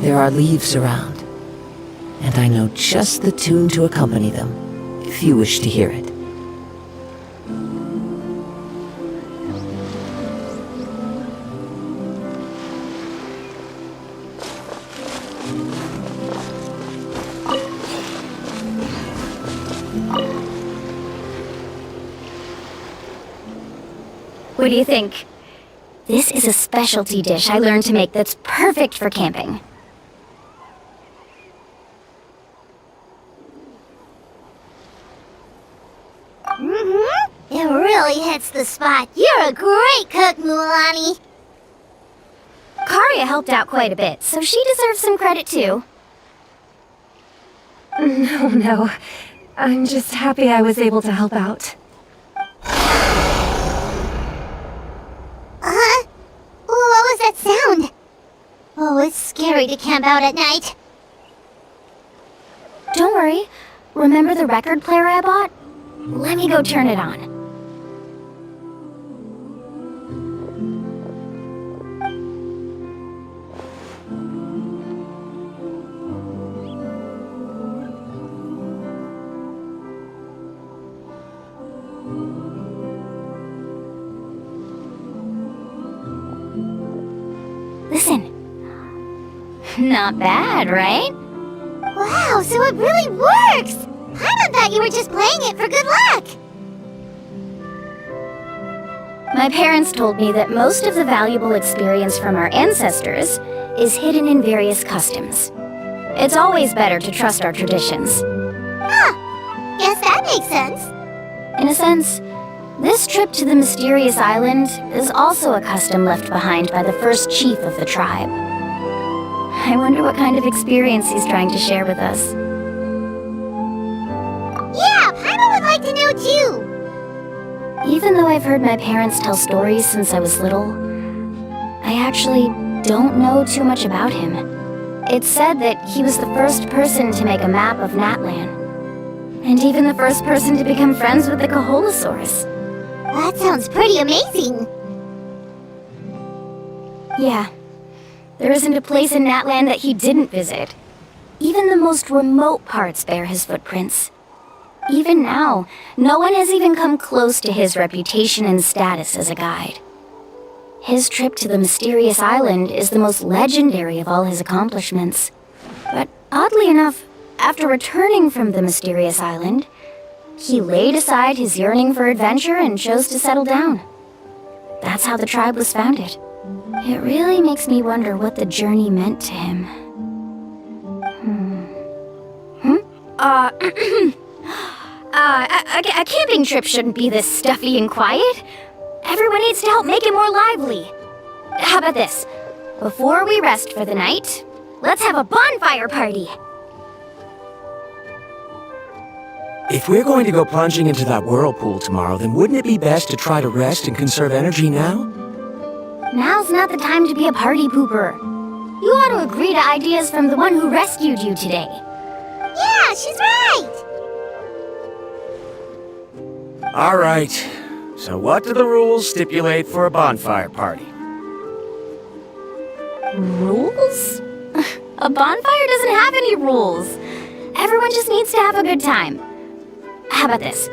There are leaves around, and I know just the tune to accompany them, if you wish to hear it. What do you think? This is a specialty dish I learned to make that's perfect for camping. It really hits the spot. You're a great cook, Mualani. Karya helped out quite a bit, so she deserves some credit too. No. I'm just happy I was able to help out. What was that sound? Oh, it's scary to camp out at night. Don't worry. Remember the record player I bought? Let me go turn it on. Listen. Not bad, right? Wow, so it really works! I thought you were just playing it for good luck! My parents told me that most of the valuable experience from our ancestors is hidden in various customs. It's always better to trust our traditions. Guess that makes sense. In a sense, this trip to the mysterious island is also a custom left behind by the first chief of the tribe. I wonder what kind of experience he's trying to share with us. Yeah, Paimon would like to know too! Even though I've heard my parents tell stories since I was little, I actually don't know too much about him. It's said that he was the first person to make a map of NATLAN, and even the first person to become friends with the Kaholosaurus. That sounds pretty amazing! Yeah. There isn't a place in NATLAN that he didn't visit. Even the most remote parts bear his footprints. Even now, no one has even come close to his reputation and status as a guide. His trip to the mysterious island is the most legendary of all his accomplishments. But oddly enough, after returning from the mysterious island, he laid aside his yearning for adventure and chose to settle down. That's how the tribe was founded. It really makes me wonder what the journey meant to him. A camping trip shouldn't be this stuffy and quiet. Everyone needs to help make it more lively. How about this? Before we rest for the night, let's have a bonfire party. If we're going to go plunging into that whirlpool tomorrow, then wouldn't it be best to try to rest and conserve energy now? Now's not the time to be a party pooper. You ought to agree to ideas from the one who rescued you today. Yeah, she's right! All right. So what do the rules stipulate for a bonfire party? Rules? A bonfire doesn't have any rules. Everyone just needs to have a good time. How about this?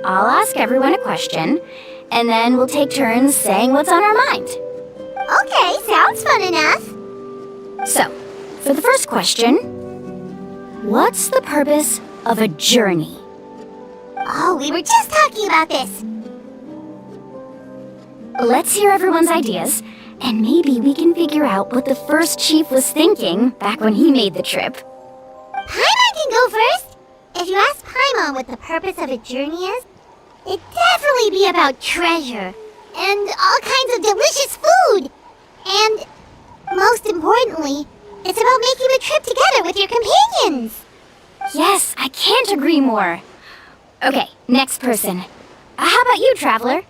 I'll ask everyone a question, and then we'll take turns saying what's on our mind. Okay, sounds fun enough. So, for the first question, what's the purpose of a journey? Oh, we were just talking about this. Let's hear everyone's ideas, and maybe we can figure out what the first chief was thinking back when he made the trip. Paimon can go first. If you ask Paimon what the purpose of a journey is, it'd definitely be about treasure and all kinds of delicious food. And most importantly, it's about making the trip together with your companions. Yes, I can't agree more. Okay, next person. How about you, Traveler?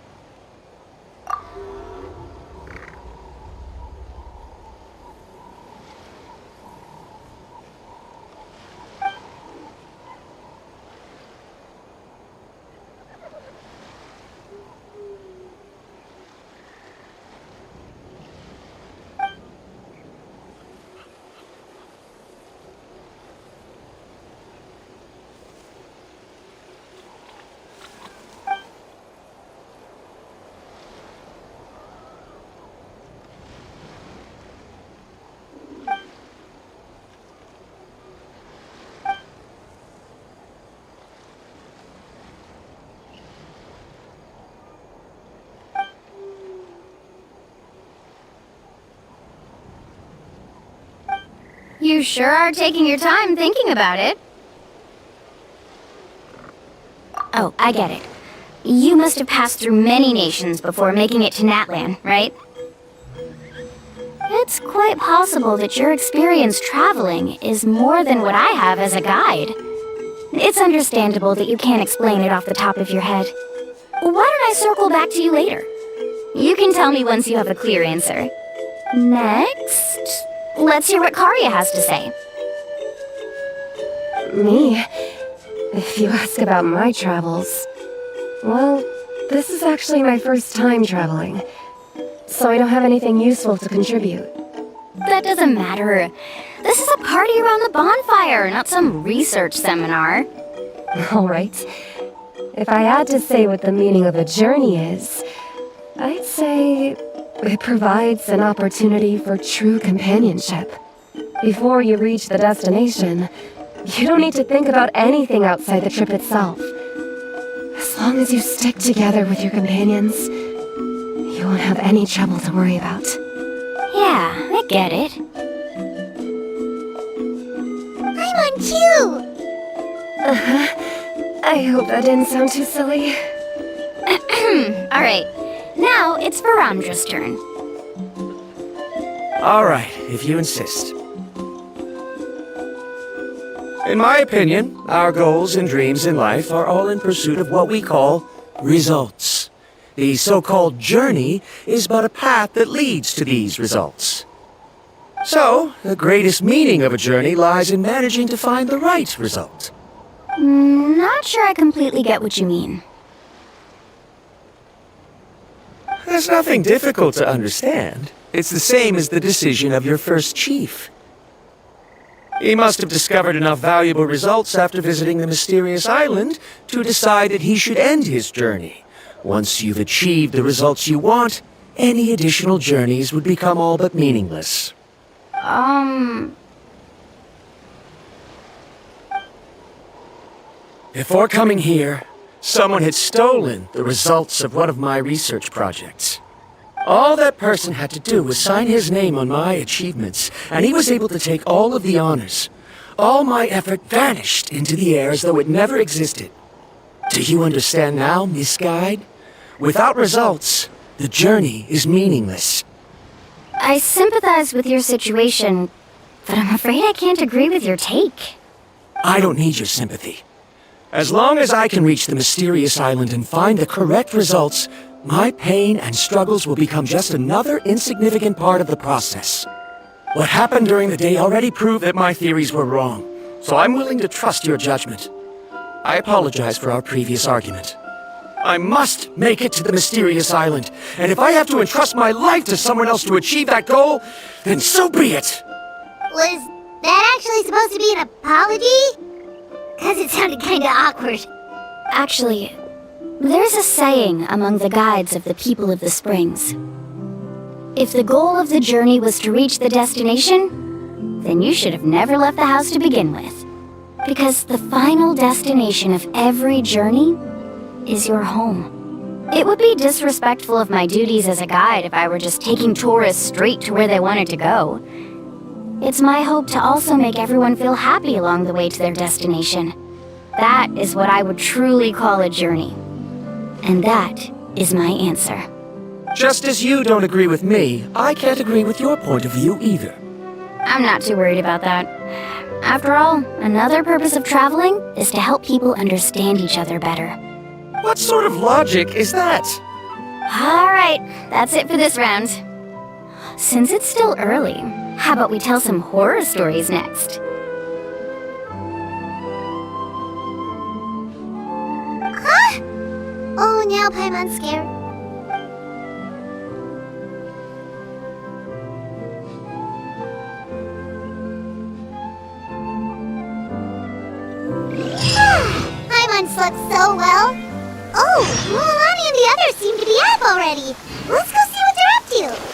You sure are taking your time thinking about it. Oh, I get it. You must have passed through many nations before making it to NATLAN, right? It's quite possible that your experience traveling is more than what I have as a guide. It's understandable that you can't explain it off the top of your head. Why don't I circle back to you later? You can tell me once you have a clear answer. Next, let's hear what Karya has to say. Me? If you ask about my travels... Well, this is actually my first time traveling, so I don't have anything useful to contribute. That doesn't matter. This is a party around the bonfire, not some research seminar. Alright. If I had to say what the meaning of a journey is, I'd say it provides an opportunity for true companionship. Before you reach the destination, you don't need to think about anything outside the trip itself. As long as you stick together with your companions, you won't have any trouble to worry about. Yeah, I get it. I'm on too! I hope that didn't sound too silly. Alright, now it's Verandra's turn. All right, if you insist. In my opinion, our goals and dreams in life are all in pursuit of what we call results. The so-called journey is but a path that leads to these results. So, the greatest meaning of a journey lies in managing to find the right result. Not sure I completely get what you mean. There's nothing difficult to understand. It's the same as the decision of your first chief. He must have discovered enough valuable results after visiting the mysterious island to decide that he should end his journey. Once you've achieved the results you want, any additional journeys would become all but meaningless. Before coming here, someone had stolen the results of one of my research projects. All that person had to do was sign his name on my achievements, and he was able to take all of the honors. All my effort vanished into the air as though it never existed. Do you understand now, Miss Guide? Without results, the journey is meaningless. I sympathize with your situation, but I'm afraid I can't agree with your take. I don't need your sympathy. As long as I can reach the mysterious island and find the correct results, my pain and struggles will become just another insignificant part of the process. What happened during the day already proved that my theories were wrong, so I'm willing to trust your judgment. I apologize for our previous argument. I must make it to the mysterious island, and if I have to entrust my life to someone else to achieve that goal, then so be it! Was that actually supposed to be an apology? 'Cause it sounded kinda awkward. Actually, there's a saying among the guides of the people of the springs. If the goal of the journey was to reach the destination, then you should have never left the house to begin with. Because the final destination of every journey is your home. It would be disrespectful of my duties as a guide if I were just taking tourists straight to where they wanted to go. It's my hope to also make everyone feel happy along the way to their destination. That is what I would truly call a journey. And that is my answer. Just as you don't agree with me, I can't agree with your point of view either. I'm not too worried about that. After all, another purpose of traveling is to help people understand each other better. What sort of logic is that? Alright, that's it for this round. Since it's still early, how about we tell some horror stories next? Huh? Oh, now Paimon's scared. Paimon slept so well. Oh, Mualani and the others seem to be up already. Let's go see what they're up to.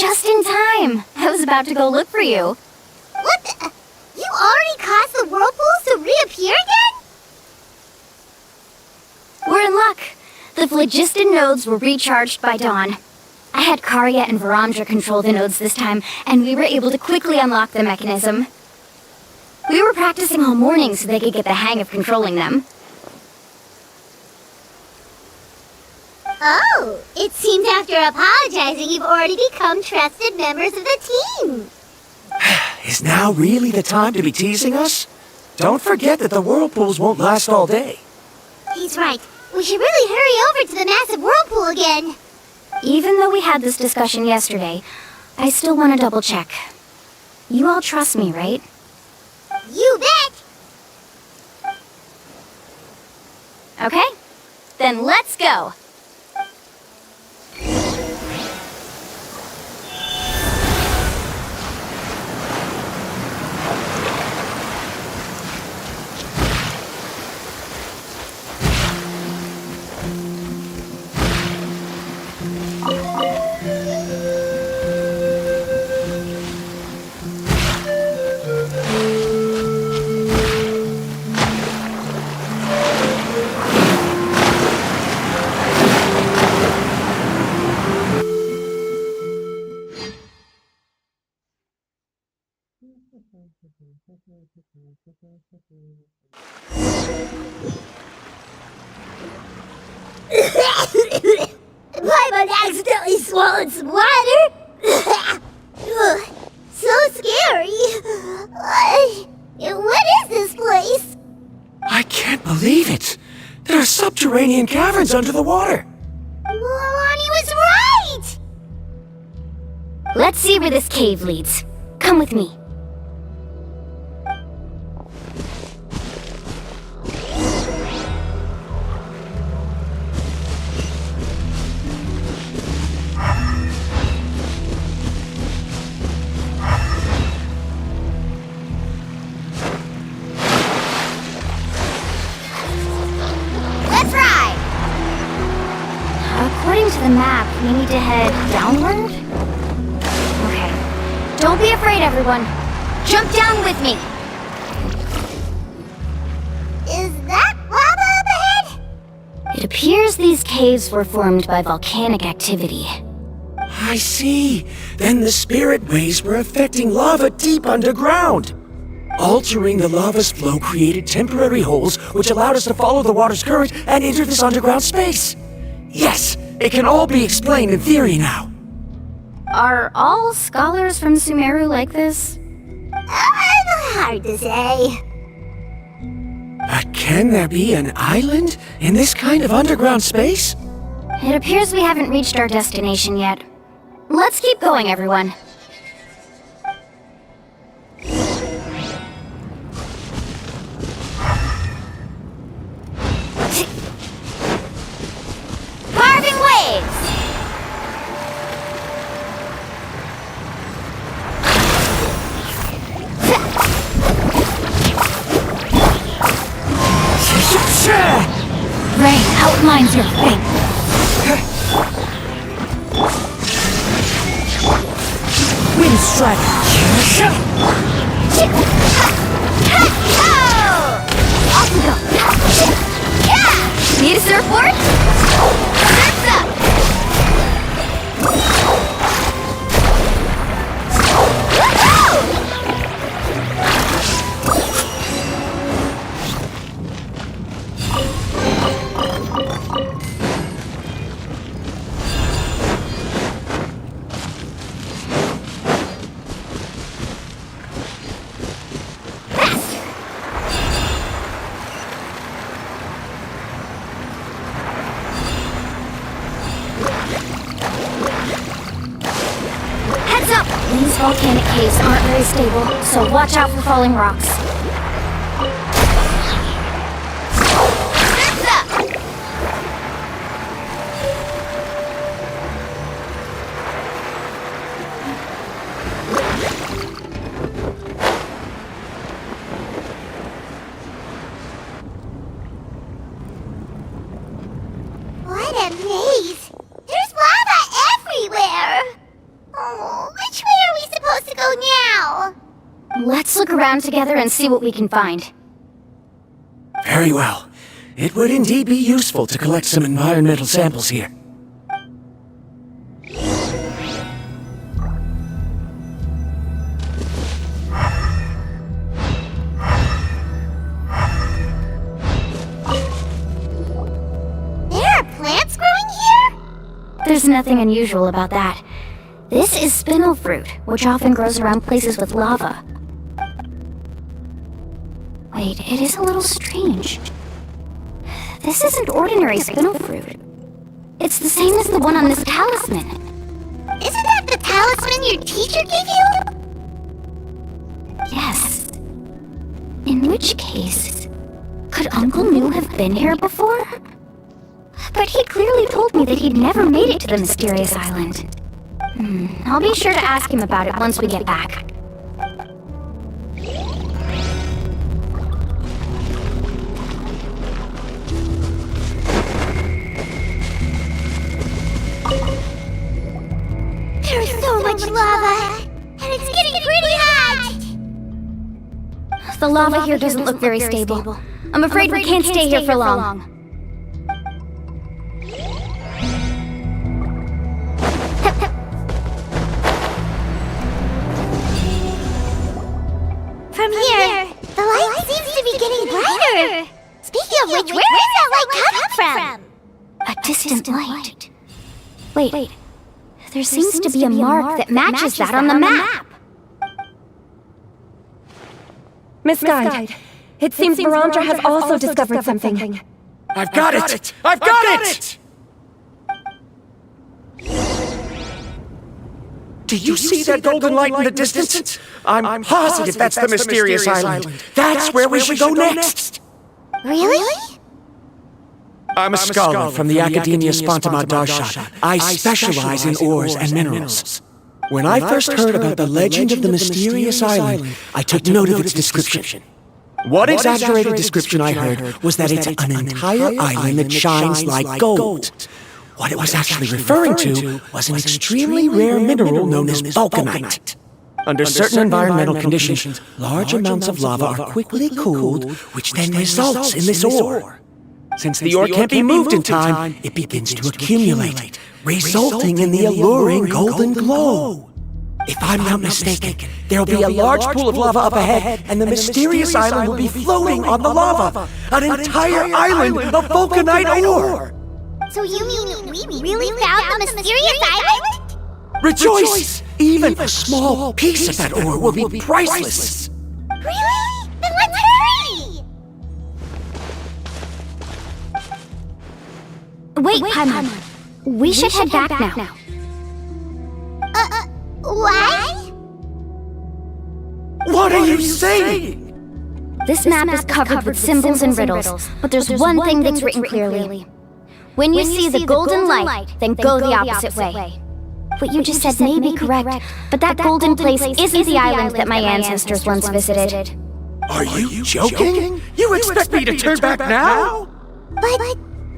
Just in time. I was about to go look for you. What the? You already caused the whirlpools to reappear again? We're in luck. The phlogiston nodes were recharged by dawn. I had Karya and Varamdra control the nodes this time, and we were able to quickly unlock the mechanism. We were practicing all morning so they could get the hang of controlling them. Oh, it seems after apologizing you've already become trusted members of the team. Is now really the time to be teasing us? Don't forget that the whirlpools won't last all day. He's right. We should really hurry over to the massive whirlpool again. Even though we had this discussion yesterday, I still want to double check. You all trust me, right? You bet! Okay, then let's go! Paimon accidentally swallowed some water? Ugh, so scary. What is this place? I can't believe it. There are subterranean caverns under the water. Milani was right! Let's see where this cave leads. Come with me. Let's ride! According to the map, we need to head downward? Okay. Don't be afraid, everyone. Jump down with me! Is that lava up ahead? It appears these caves were formed by volcanic activity. I see. Then the spirit waves were affecting lava deep underground. Altering the lava's flow created temporary holes which allowed us to follow the water's current and enter this underground space. Yes, it can all be explained in theory now. Are all scholars from Sumeru like this? Hard to say. But can there be an island in this kind of underground space? It appears we haven't reached our destination yet. Let's keep going, everyone. Carving waves! Rain outlines your fate. Wind strike. Off we go. Need a surfboard? Surf's up! Woohoo! Heads up! These volcanic caves aren't very stable, so watch out for falling rocks. Surf's up! What a maze! There's lava everywhere! Oh. look around together and see what we can find. Very well. It would indeed be useful to collect some environmental samples here. There's nothing unusual about that. This is spinel fruit, which often grows around places with lava. Wait, it is a little strange. This isn't ordinary spinel fruit. It's the same as the one on this talisman. Isn't that the talisman your teacher gave you? Yes. In which case, could Uncle New have been here before? But he clearly told me that he'd never made it to the mysterious island. I'll be sure to ask him about it once we get back. There's so much lava, and it's getting pretty hot! The lava here doesn't look very stable. I'm afraid we can't stay here for long. From here, the light seems to be getting brighter. Speaking of which, where is that light coming from? A distant light. Wait. There seems to be a mark that matches that on the map. Miss Guide, it seems Baramdra has also discovered something. I've got it! I've got it! Do you see that golden light in the distance? I'm positive that's the mysterious island. That's where we should go next. Really? I'm a scholar from the Academia Spontima Darshan. I specialize in ores and minerals. When I first heard about the legend of the mysterious island, I took note of its description. One exaggerated description I heard was that it's an entire island that shines like gold. What it was actually referring to was an extremely rare mineral known as vulcanite. Under certain environmental conditions, large amounts of lava are quickly cooled, which then results in this ore. Since the ore can't be moved in time, it begins to accumulate, resulting in the alluring golden glow. If I'm not mistaken, there'll be a large pool of lava up ahead, and the mysterious island will be floating on the lava. An entire island of vulcanite ore! So you mean we really found the mysterious island? Rejoice! Even a small piece of that ore will be priceless. Really? Then let's hurry! Wait, Paimon. We should head back now. What? What are you saying? This map is covered with symbols and riddles, but there's one thing that's written clearly. When you see the golden light, then go the opposite way. What you just said may be correct, but that golden place isn't the island that my ancestors once visited. Are you joking? You expect me to turn back now? But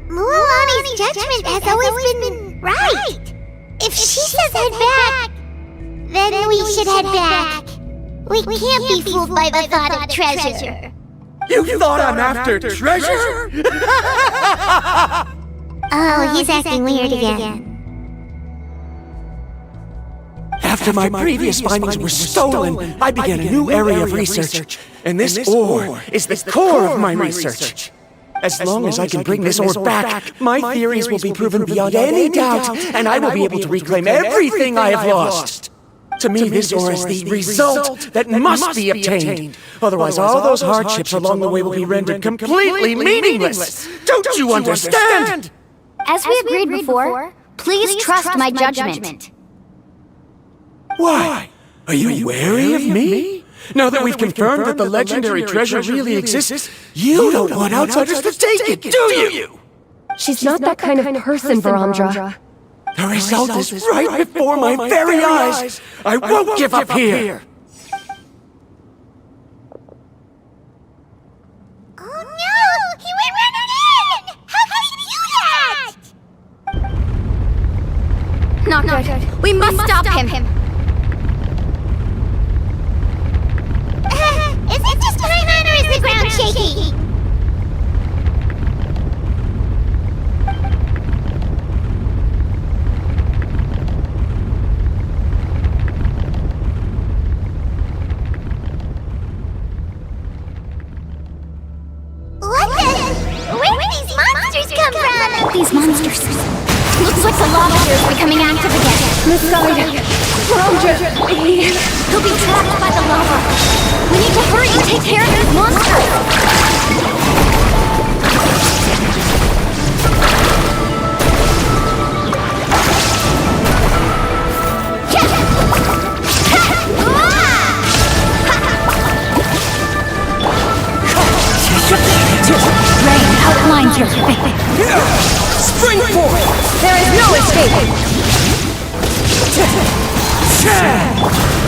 Mualani's judgment has always been right. If she says head back, then we should head back. We can't be fooled by the thought of treasure. You thought I'm after treasure? Oh, he's acting weird again. After my previous findings were stolen, I began a new area of research. And this ore is the core of my research. As long as I can bring this ore back, my theories will be proven beyond any doubt, and I will be able to reclaim everything I have lost. To me, this ore is the result that must be obtained. Otherwise, all those hardships along the way will be rendered completely meaningless. Don't you understand? As we agreed before, please trust my judgment. Why? Are you wary of me? Now that we've confirmed that the legendary treasure really exists, you don't want outsiders to take it, do you? She's not that kind of person, Baramdra. The result is right before my very eyes. I won't give up here. Oh no! He went running in! How could he do that? Not good. We must stop him. Is it just Paimon or is the ground shaking? Where did these monsters come from? These monsters. Looks like the lava here is becoming active again. Misguided. He'll be trapped by the lava. We need to hurry and take care of these monsters. Rain outlines your fate. Spring forth! There is no escape.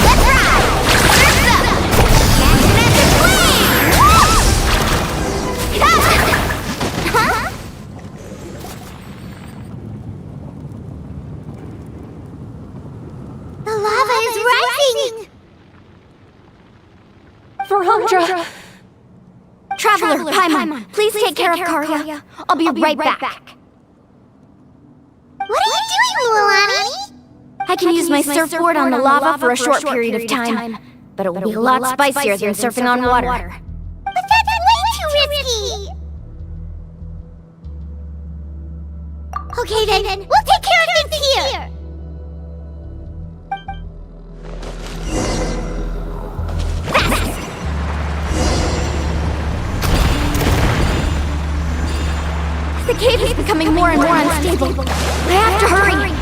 Let's ride! First up! Magic flame! Huh? The lava is rising! Verandra! Traveler, Paimon, please take care of Karya. I'll be right back. What are you doing, Lualani? I can use my surfboard on the lava for a short period of time, but it will be a lot spicier than surfing on water. But that's way too risky! Okay then, we'll take care of things here! The cave is becoming more and more unstable. I have to hurry.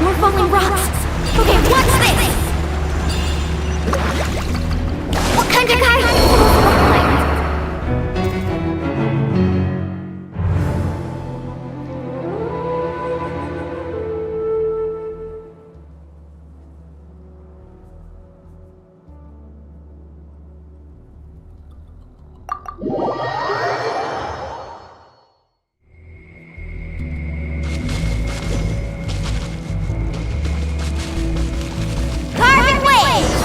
More falling rocks. Okay, what's this? What kind of guy? Carbon waves!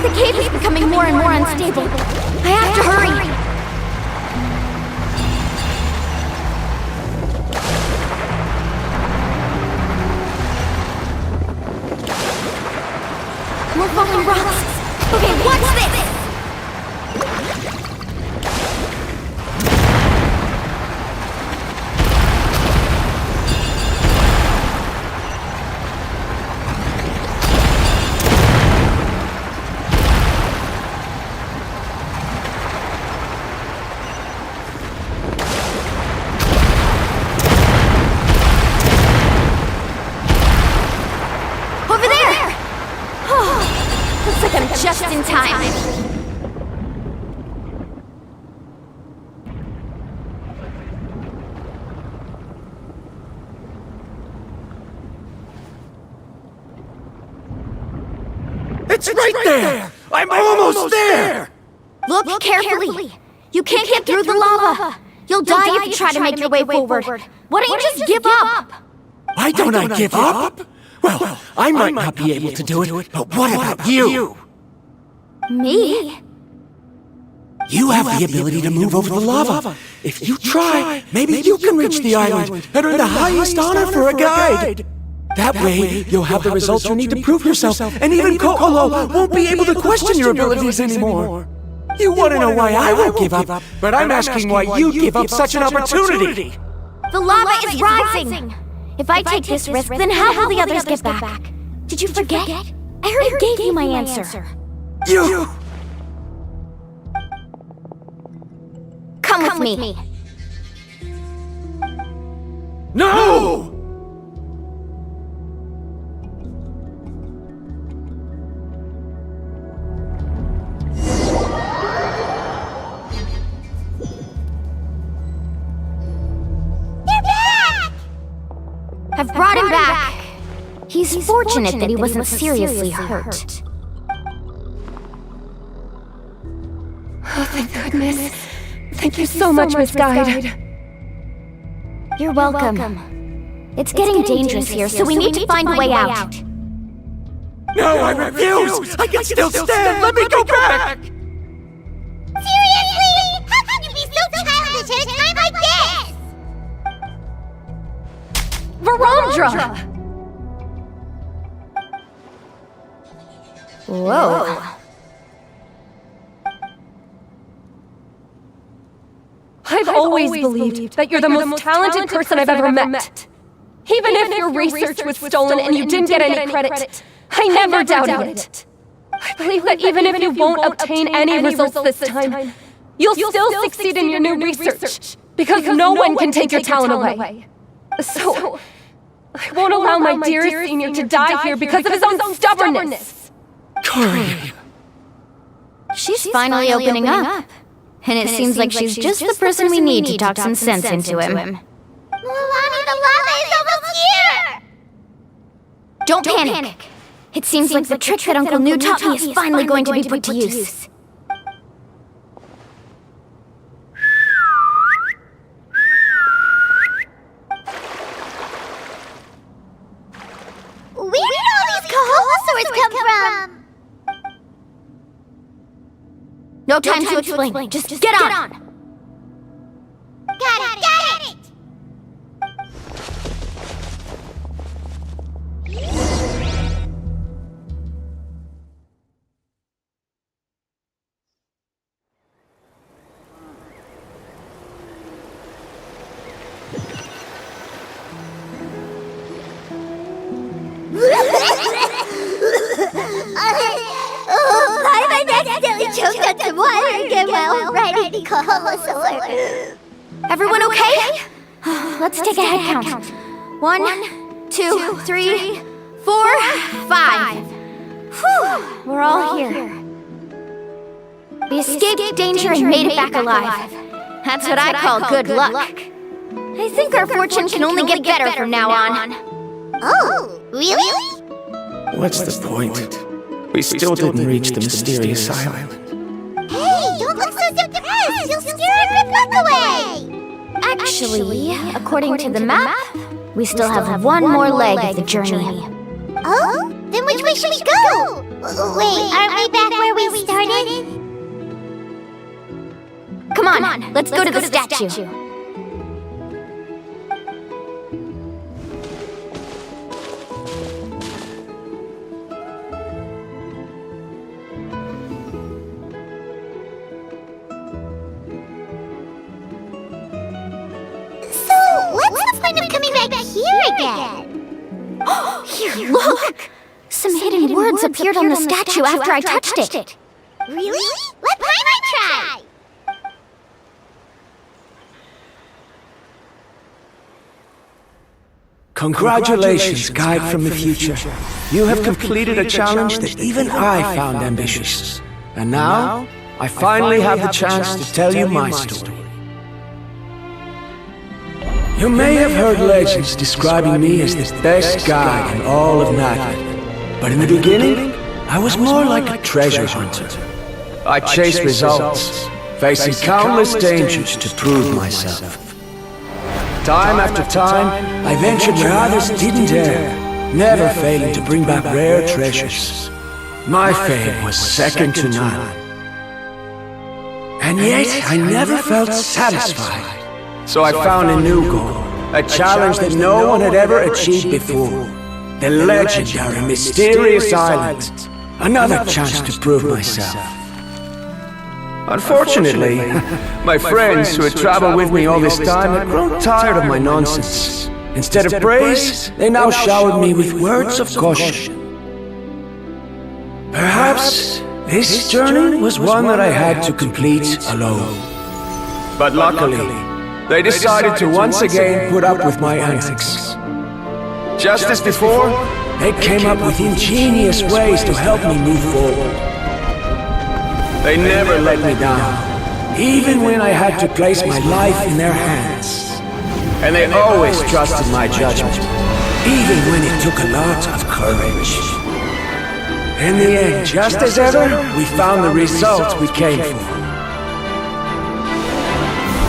The cave is becoming more and more unstable. I have to hurry. More falling rocks. Okay, what's this? Over there! Oh, looks like I'm just in time. It's right there! I'm almost there! Look carefully. You can't get through the lava. You'll die if you try to make your way forward. Why don't you just give up? Why don't I give up? Well, I might not be able to do it, but what about you? Me? You have the ability to move over the lava. If you try, maybe you can reach the island and earn the highest honor for a guide. That way, you'll have the results you need to prove yourself, and even Kokolo won't be able to question your abilities anymore. You want to know why I won't give up, but I'm asking why you give up such an opportunity. The lava is rising. If I take this risk, then how will the others get back? Did you forget? I already gave you my answer. You! Come with me. No! I've brought him back. He's fortunate that he wasn't seriously hurt. Oh, thank goodness. Thank you so much, Miss Guide. You're welcome. It's getting dangerous here, so we need to find a way out. No, I refuse! I can still stand! Let me go back! Seriously? How can you be so childish at a time like this? Verandra! Whoa. I've always believed that you're the most talented person I've ever met. Even if your research was stolen and you didn't get any credit, I never doubted it. I believe that even if you won't obtain any results this time, you'll still succeed in your new research, because no one can take your talent away. So, I won't allow my dearest senior to die here because of his own stubbornness. Corey! She's finally opening up. And it seems like she's just the person we need to talk some sense into him. Mulan, the lava is almost here! Don't panic. It seems like the trick that Uncle New taught me is finally going to be put to use. Where did all these Kaholosaurs come from? No time to explain. Just get on. Got it! I accidentally choked on some water again while riding Kaholosaur. Everyone okay? Let's take a head count. 1, 2, 3, 4, 5. Whew, we're all here. We escaped danger and made it back alive. That's what I call good luck. I think our fortune can only get better from now on. Oh, really? What's the point? We still didn't reach the mysterious island. Hey, don't look so depressed! You'll scare every luck away! Actually, according to the map, we still have one more leg of the journey. Oh? Then which way should we go? Wait, aren't we back where we started? Come on, let's go to the statue. What's the point of coming back here again? Here, look! Some hidden words appeared on the statue after I touched it. Really? Let Paimon try! Congratulations, guide from the future. You have completed a challenge that even I found ambitious. And now, I finally have the chance to tell you my story. You may have heard legends describing me as the best guide in all of NATLAN. But in the beginning, I was more like a treasure hunter. I chased results, facing countless dangers to prove myself. Time after time, I ventured where others didn't dare, never failing to bring back rare treasures. My fame was second to none. And yet, I never felt satisfied. So I found a new goal, a challenge that no one had ever achieved before. The legendary mysterious island. Another chance to prove myself. Unfortunately, my friends who had traveled with me all this time had grown tired of my nonsense. Instead of praise, they now showered me with words of caution. Perhaps this journey was one that I had to complete alone. But luckily, they decided to once again put up with my antics. Just as before, they came up with ingenious ways to help me move forward. They never let me down, even when I had to place my life in their hands. And they always trusted my judgment, even when it took a lot of courage. In the end, just as ever, we found the result we came for.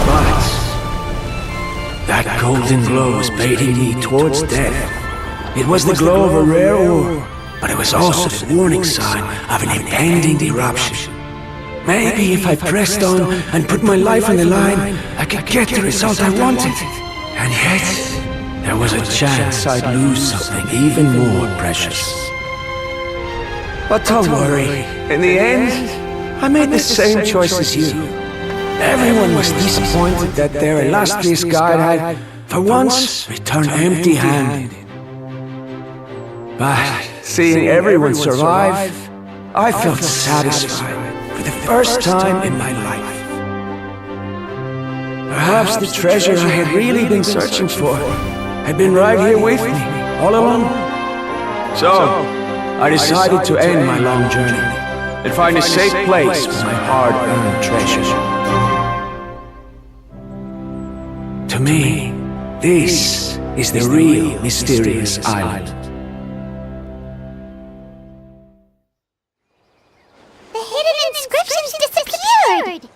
But that golden glow was baiting me towards death. It was the glow of a rare ore, but it was also the warning sign of an impending eruption. Maybe if I pressed on and put my life on the line, I could get the result I wanted. And yet, there was a chance I'd lose something even more precious. But don't worry, in the end, I made the same choice as you. Everyone was disappointed that their illustrious guide had, for once, returned empty-handed. But seeing everyone survive, I felt satisfied for the first time in my life. Perhaps the treasure I had really been searching for had been right here with me, all along. So, I decided to end my long journey and find a safe place for my hard-earned treasure. To me, this is the real mysterious island. The hidden inscriptions disappeared!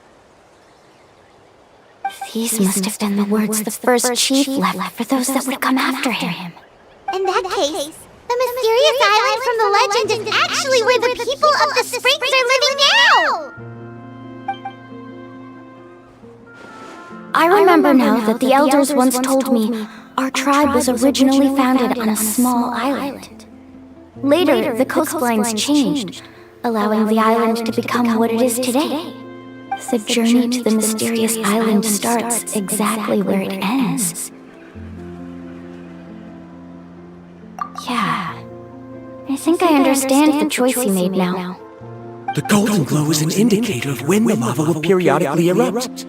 These must have been the words the first chief left for those that would come after him. In that case, the mysterious island from the legend is actually where the people of the springs are living now! I remember now that the elders once told me our tribe was originally founded on a small island. Later, the coastlines changed, allowing the island to become what it is today. The journey to the mysterious island starts exactly where it ends. Yeah, I think I understand the choice he made now. The golden glow is an indicator of when the lava will periodically erupt.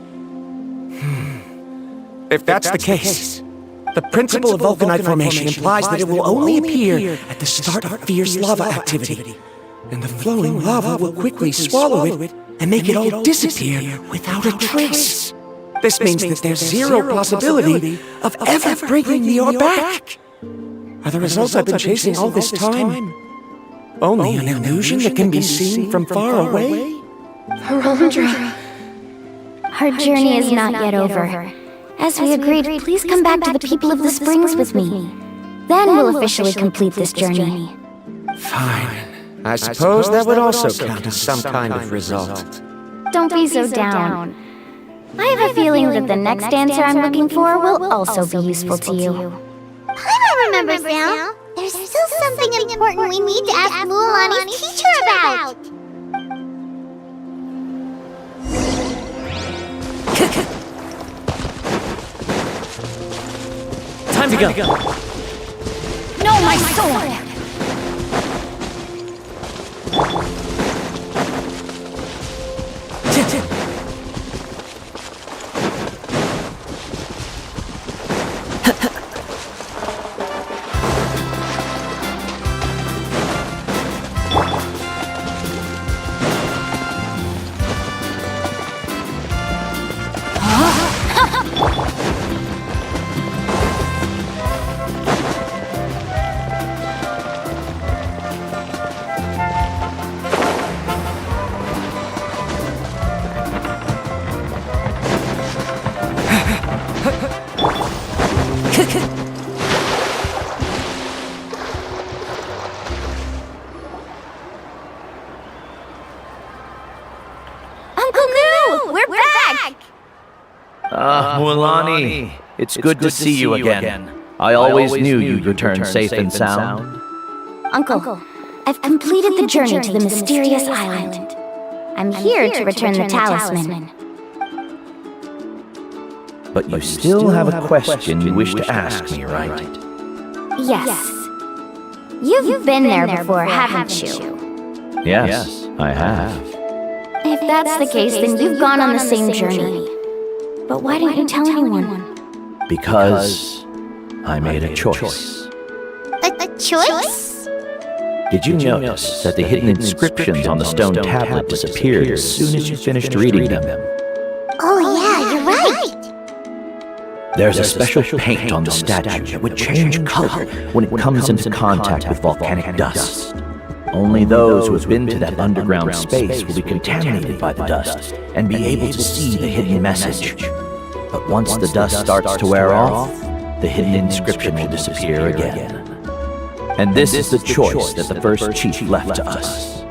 If that's the case, the principle of vulcanite formation implies that it will only appear at the start of fierce lava activity, and the flowing lava will quickly swallow it and make it all disappear without a trace. This means that there's zero possibility of ever bringing the ore back. Are the results I've been chasing all this time only an illusion that can be seen from far away? Harondra. Our journey is not yet over. As we agreed, please come back to the people of the springs with me. Then we'll officially complete this journey. Fine. I suppose that would also count as some kind of result. Don't be so down. I have a feeling that the next answer I'm looking for will also be useful to you. Paimon remembers now. There's still something important we need to ask Mualani's teacher about. Time to go. No, my sword! Mualani, it's good to see you again. I always knew you'd return safe and sound. Uncle, I've completed the journey to the mysterious island. I'm here to return the talisman. But you still have a question you wish to ask me, right? Yes. You've been there before, haven't you? Yes, I have. If that's the case, then you've gone on the same journey. But why didn't you tell anyone? Because I made a choice. A choice? Did you notice that the hidden inscriptions on the stone tablet disappeared as soon as you finished reading them? Oh yeah, you're right. There's a special paint on the statue that would change color when it comes into contact with volcanic dust. Only those who have been to that underground space will be contaminated by the dust and be able to see the hidden message. But once the dust starts to wear off, the hidden inscription will disappear again. And this is the choice that the first chief left to us.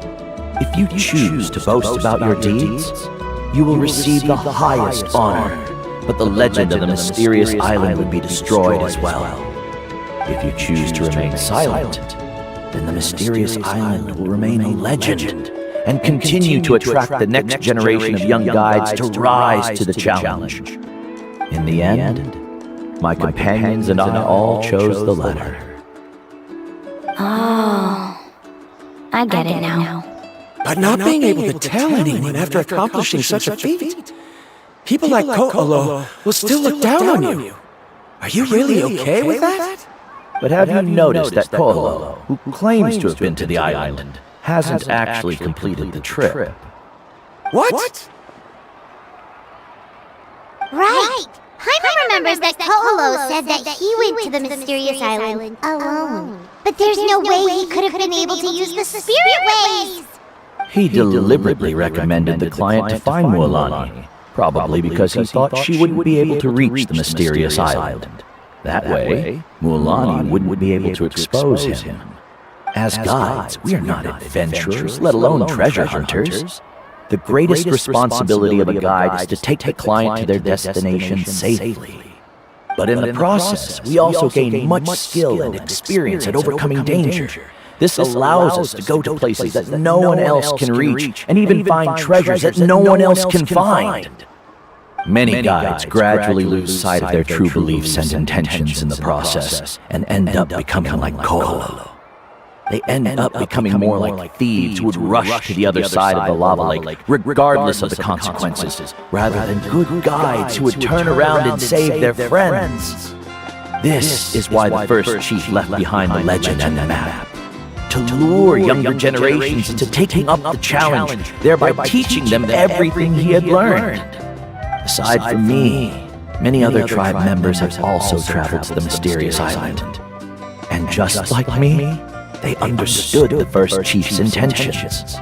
If you choose to boast about your deeds, you will receive the highest honor, but the legend of the mysterious island would be destroyed as well. If you choose to remain silent, then the mysterious island will remain a legend and continue to attract the next generation of young guides to rise to the challenge. In the end, my companions and I all chose the latter. Oh, I get it now. But not being able to tell anyone after accomplishing such a feat. People like Ko'olo will still look down on you. Are you really okay with that? But have you noticed that Ko'olo, who claims to have been to the island, hasn't actually completed the trip? What? Right! Paimon remembers that Ko'olo said that he went to the mysterious island alone. But there's no way he could have been able to use the spirit ways! He deliberately recommended the client to find Mualani, probably because he thought she wouldn't be able to reach the mysterious island. That way, Mualani wouldn't be able to expose him. As guides, we are not adventurers, let alone treasure hunters. The greatest responsibility of a guide is to take the client to their destination safely. But in the process, we also gain much skill and experience at overcoming danger. This allows us to go to places that no one else can reach, and even find treasures that no one else can find. Many guides gradually lose sight of their true beliefs and intentions in the process, and end up becoming like Ko'olo. They end up becoming more like thieves who would rush to the other side of the lava lake, regardless of the consequences, rather than good guides who would turn around and save their friends. This is why the first chief left behind the legend and the map. To lure younger generations into taking up the challenge, thereby teaching them everything he had learned. Aside from me, many other tribe members have also traveled to the mysterious island. And just like me, they understood the first chief's intentions.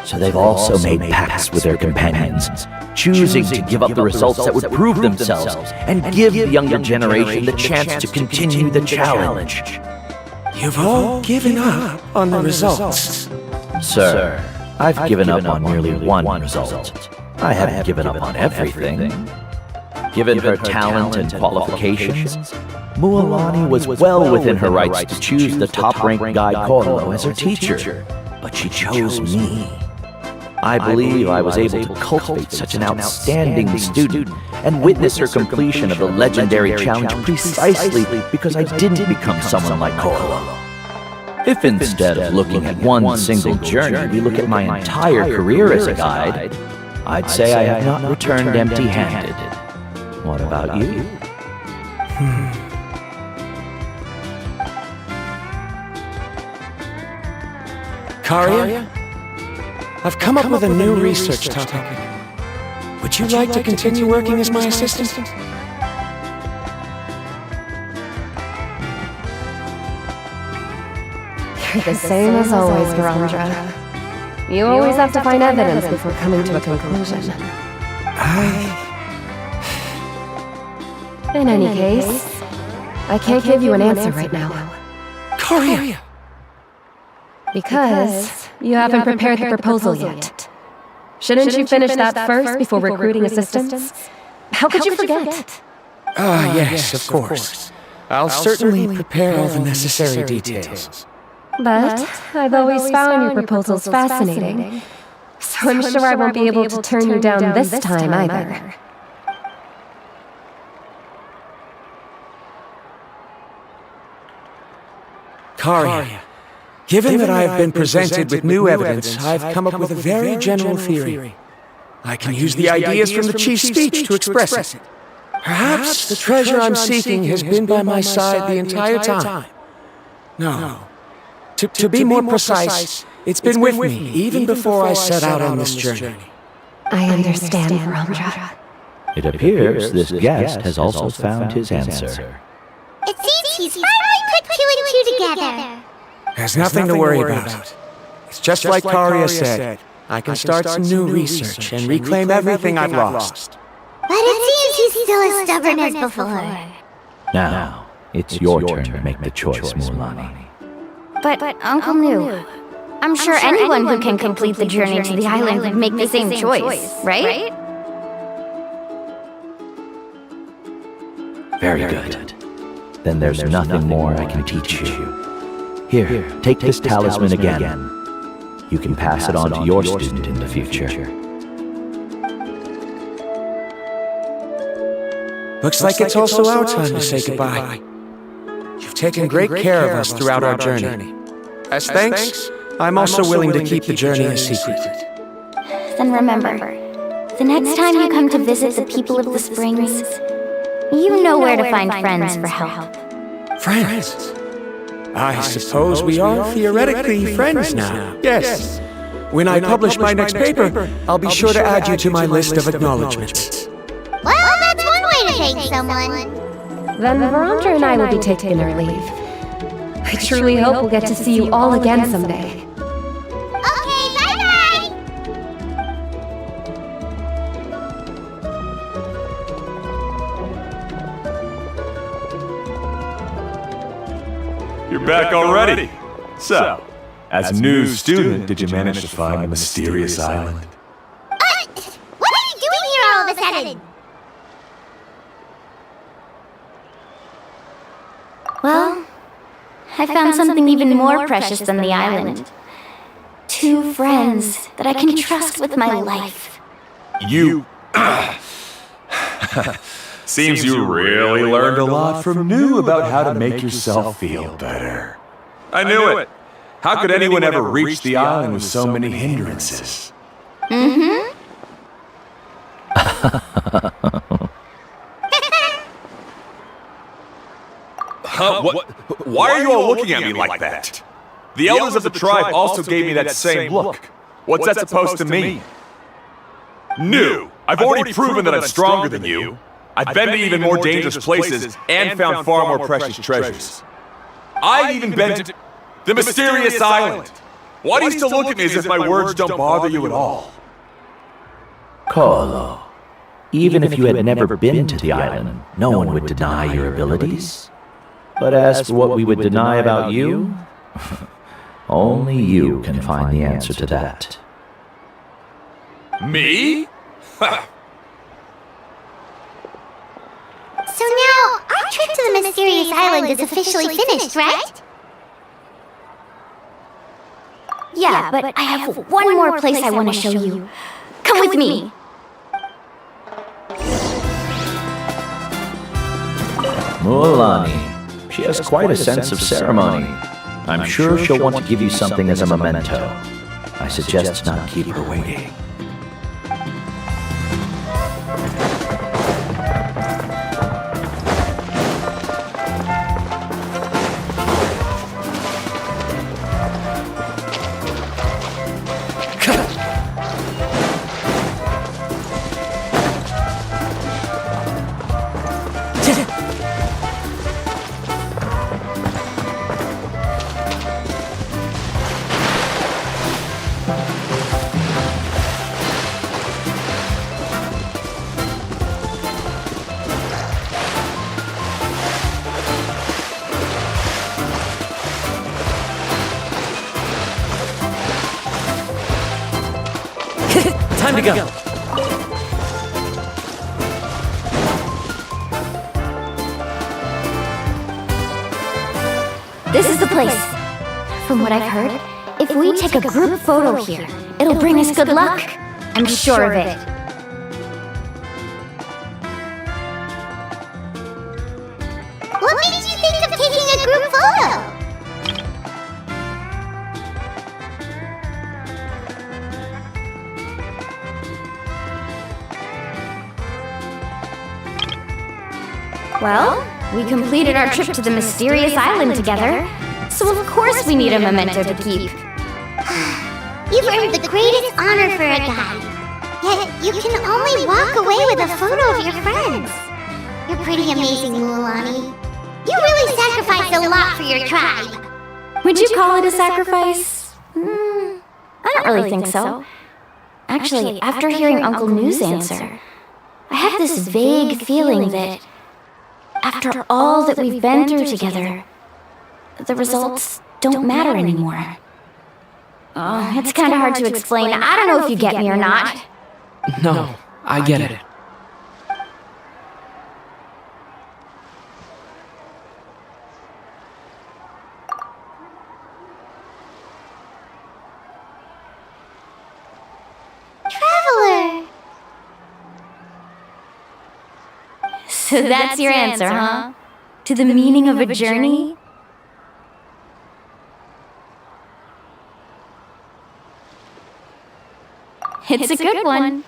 So they've also made pacts with their companions, choosing to give up the results that would prove themselves and give the younger generation the chance to continue the challenge. You've all given up on the results. Sir, I've given up on merely one result. I haven't given up on everything. Given her talent and qualifications, Mualani was well within her rights to choose the top-ranked guide Ko'olo as her teacher, but she chose me. I believe I was able to cultivate such an outstanding student and witness her completion of the legendary challenge precisely because I didn't become someone like Ko'olo. If instead of looking at one single journey, we look at my entire career as a guide, I'd say I have not returned empty-handed. What about you? Karia? I've come up with a new research topic. Would you like to continue working as my assistant? You're the same as always, Garandra. You always have to find evidence before coming to a conclusion. In any case, I can't give you an answer right now. Karia! Because you haven't prepared the proposal yet. Shouldn't you finish that first before recruiting assistants? How could you forget? Yes, of course. I'll certainly prepare all the necessary details. But I've always found your proposals fascinating, so I'm sure I won't be able to turn you down this time either. Karia, given that I have been presented with new evidence, I've come up with a very general theory. I can use the ideas from the chief's speech to express it. Perhaps the treasure I'm seeking has been by my side the entire time. No. To be more precise, it's been with me even before I set out on this journey. I understand, Garandra. It appears this guest has also found his answer. It seems he's finally put two and two together. There's nothing to worry about. It's just like Karia said. I can start some new research and reclaim everything I've lost. But it seems he's still as stubborn as before. Now, it's your turn to make the choice, Mualani. But Uncle New, I'm sure anyone who can complete the journey to the island would make the same choice, right? Very good. Then there's nothing more I can teach you. Here, take this talisman again. You can pass it on to your student in the future. Looks like it's also our time to say goodbye. You've taken great care of us throughout our journey. As thanks, I'm also willing to keep the journey a secret. Then remember, the next time you come to visit the people of the Springs, you know where to find friends for help. Friends? I suppose we are theoretically friends now. Yes. When I publish my next paper, I'll be sure to add you to my list of acknowledgements. Well, that's one way to thank someone. Then Verandra and I will be taking our leave. I truly hope we'll get to see you all again someday. Okay, bye-bye! You're back already. So, as a new student, did you manage to find the mysterious island? What are you doing here all of a sudden? Well, I found something even more precious than the island. 2 friends that I can trust with my life. You... Seems you really learned a lot from New about how to make yourself feel better. I knew it! How could anyone ever reach the island with so many hindrances? Mm-hmm. Huh? What? Why are you all looking at me like that? The elders of the tribe also gave me that same look. What's that supposed to mean? New! I've already proven that I'm stronger than you. I've been to even more dangerous places and found far more precious treasures. I've even been to the mysterious island. Why do you still look at me as if my words don't bother you at all? Kolo, even if you had never been to the island, no one would deny your abilities. But as for what we would deny about you, only you can find the answer to that. Me? So now, our trip to the mysterious island is officially finished, right? Yeah, but I have one more place I want to show you. Come with me. Mualani. She has quite a sense of ceremony. I'm sure she'll want to give you something as a memento. I suggest not keep her waiting. Time to go. This is the place. From what I've heard, if we take a group photo here, it'll bring us good luck. I'm sure of it. What made you think of taking a group photo? Well, we completed our trip to the mysterious island together, so of course we need a memento to keep. You've earned the greatest honor for a guide. Yet, you can only walk away with a photo of your friends. You're pretty amazing, Mualani. You really sacrificed a lot for your tribe. Would you call it a sacrifice? I don't really think so. Actually, after hearing Uncle New's answer, I have this vague feeling that After all that we've been through together, the results don't matter anymore. Oh, it's kind of hard to explain. I don't know if you get me or not. No, I get it. Traveler! So that's your answer, huh? To the meaning of a journey? It's a good one.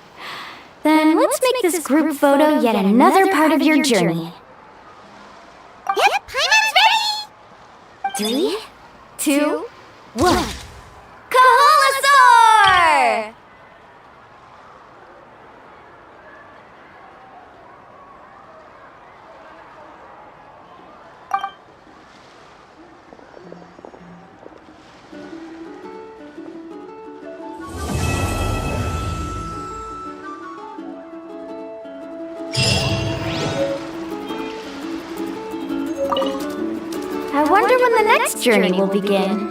Then let's make this group photo yet another part of your journey. Yep, Paimon's ready! 3, 2, 1. Kaholasaur! I wonder when the next journey will begin.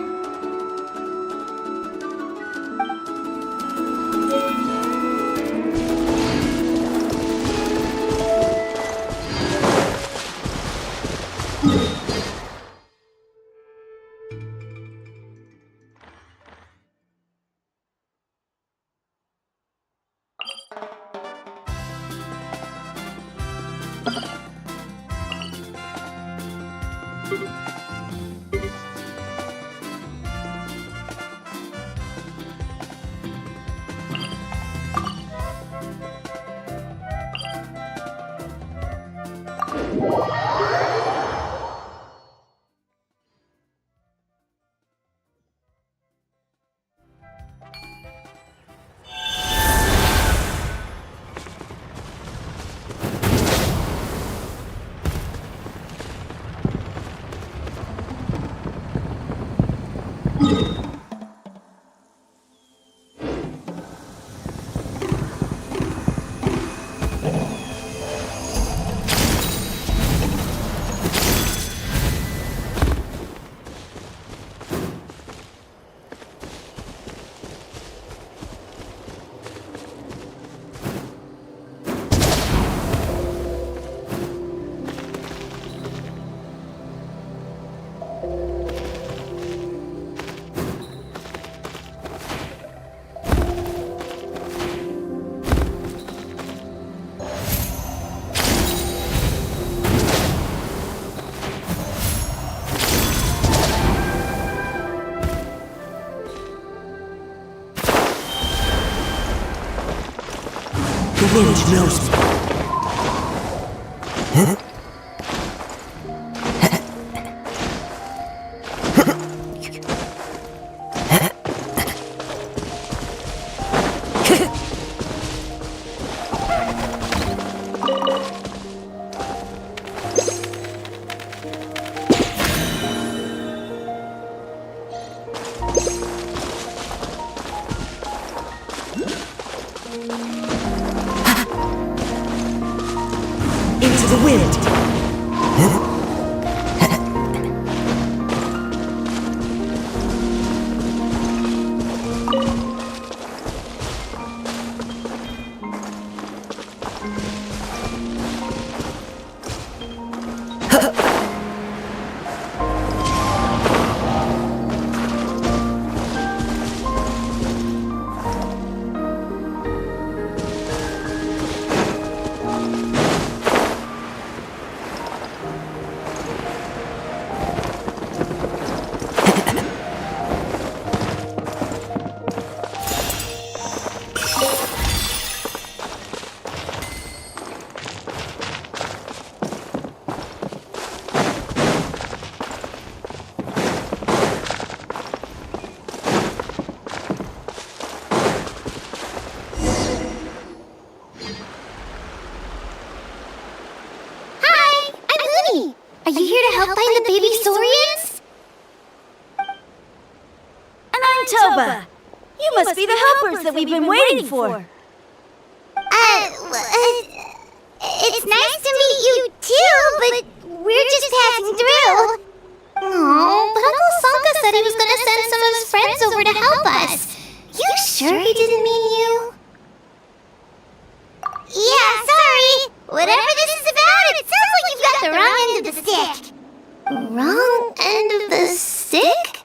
The wind knows me. Into the wind. Are you here to help find the baby saurians? And I'm Toba. You must be the helpers that we've been waiting for. It's nice to meet you too, but didn't mean you. Yeah, sorry. Whatever this is about, it sounds like you've got the wrong end of the stick. Wrong end of the stick?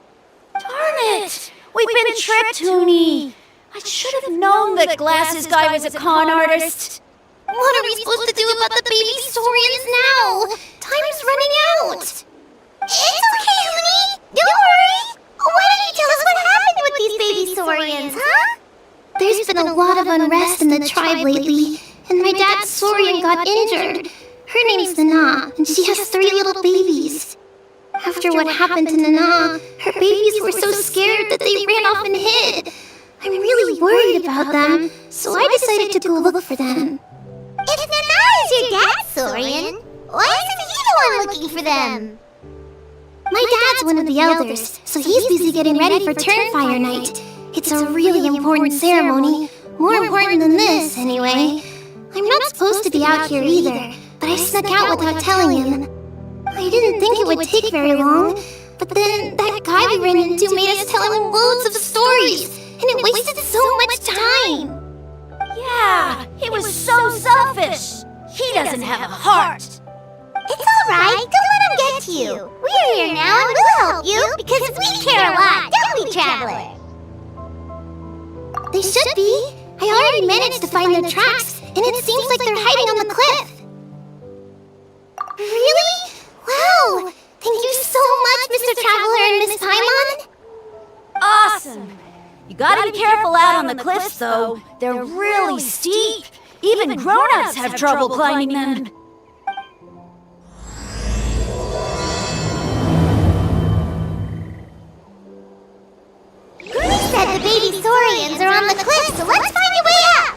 Darn it! We've been tricked, Toonie. I should have known that Glasses Guy was a con artist. What are we supposed to do about the baby saurians now? Time's running out. It's okay, Toonie. Don't worry. Why don't you tell us what happened with these baby saurians, huh? There's been a lot of unrest in the tribe lately, and my dad's saurian got injured. Her name's Nana, and she has 3 little babies. After what happened to Nana, her babies were so scared that they ran off and hid. I'm really worried about them, so I decided to go look for them. If Nana is your dad's saurian, why isn't he the one looking for them? My dad's one of the elders, so he's busy getting ready for Turnfire Night. It's a really important ceremony, more important than this, anyway. I'm not supposed to be out here either, but I snuck out without telling him. I didn't think it would take very long, but then that guy we ran into made us tell him loads of stories, and it wasted so much time. Yeah, he was so selfish. He doesn't have a heart. It's alright, don't let him get to you. We're here now and we'll help you, because we care a lot, don't we, Traveler? They should be. I already managed to find their tracks, and it seems like they're hiding on the cliff. Really? Wow! Thank you so much, Mr. Traveler and Miss Paimon. Awesome. You gotta be careful out on the cliffs, though. They're really steep. Even grown-ups have trouble climbing them. Groovy said the baby saurians are on the cliff, so let's find a way up!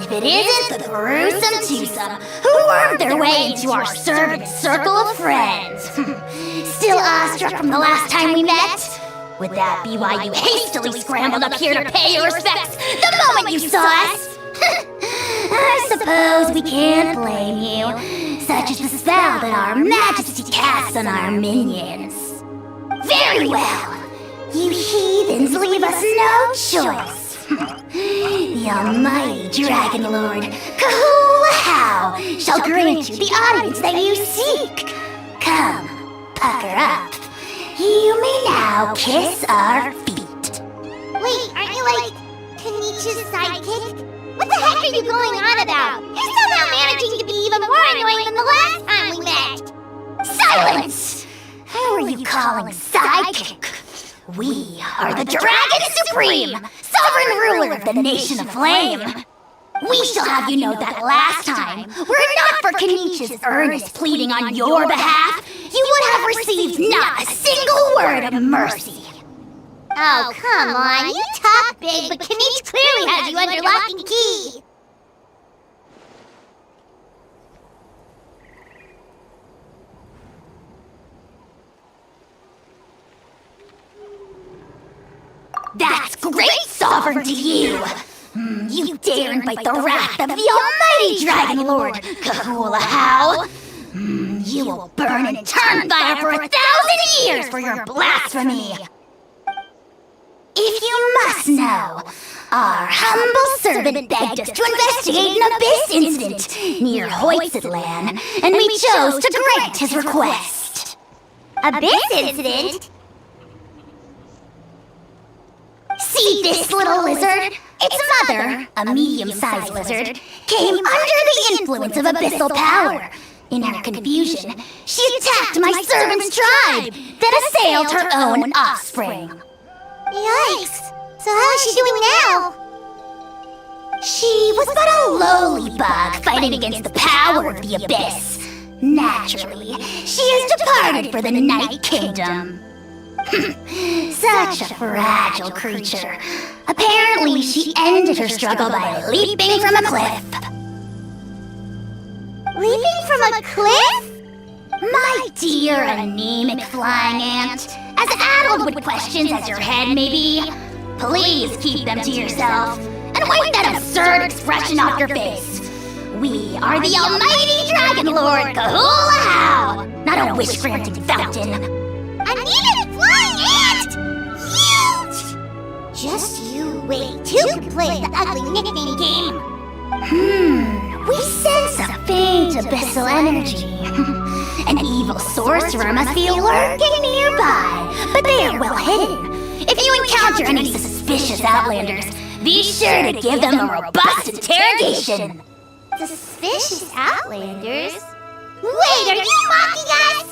If it isn't the gruesome twosome who wormed their way into our servant circle of friends. Still awestruck from the last time we met? Would that be why you hastily scrambled up here to pay your respects the moment you saw us? I suppose we can't blame you. Such is the spell that our majesty casts on our minions. Very well. You heathens leave us no choice. The almighty Dragon Lord, Kahoo-How, shall grant you the audience that you seek. Come, pucker up. You may now kiss our feet. Wait, aren't you like Kenichi's sidekick? What the heck are you going on about? You're somehow managing to be even more annoying than the last time we met. Silence! Who are you calling sidekick? We are the Dragon Supreme, sovereign ruler of the Nation of Flame. We shall have you know that last time, were it not for Kenichi's earnest pleading on your behalf, you would have received not a single word of mercy. Oh, come on. You talk big, but Kaniche clearly has you under lock and key. That's great sovereignty, you! You dare invite the wrath of the almighty Dragon Lord, Kahula How! You will burn in turnfire for 1,000 years for your blasphemy! If you must know, our humble servant begged us to investigate an abyss incident near NATLAN, and we chose to grant his request. Abyss incident? See this little lizard? Its mother, a medium-sized lizard, came under the influence of abyssal power. In her confusion, she attacked my servant's tribe, then assailed her own offspring. Yikes. So how is she doing now? She was but a lowly bug fighting against the power of the abyss. Naturally, she has departed for the Night Kingdom. Such a fragile creature. Apparently, she ended her struggle by leaping from a cliff. Leaping from a cliff? My dear anemic flying ant, as addled with questions as your head may be, please keep them to yourself and wipe that absurd expression off your face. We are the almighty Dragon Lord Kahula How, not a wish-granting fountain. Anemic flying ant! Huge! Just you wait. You can play the ugly nickname game. We sense a faint abyssal energy. An evil sorcerer must be lurking nearby, but they are well hidden. If you encounter any suspicious outlanders, be sure to give them a robust interrogation. Suspicious outlanders? Wait, are you mocking us?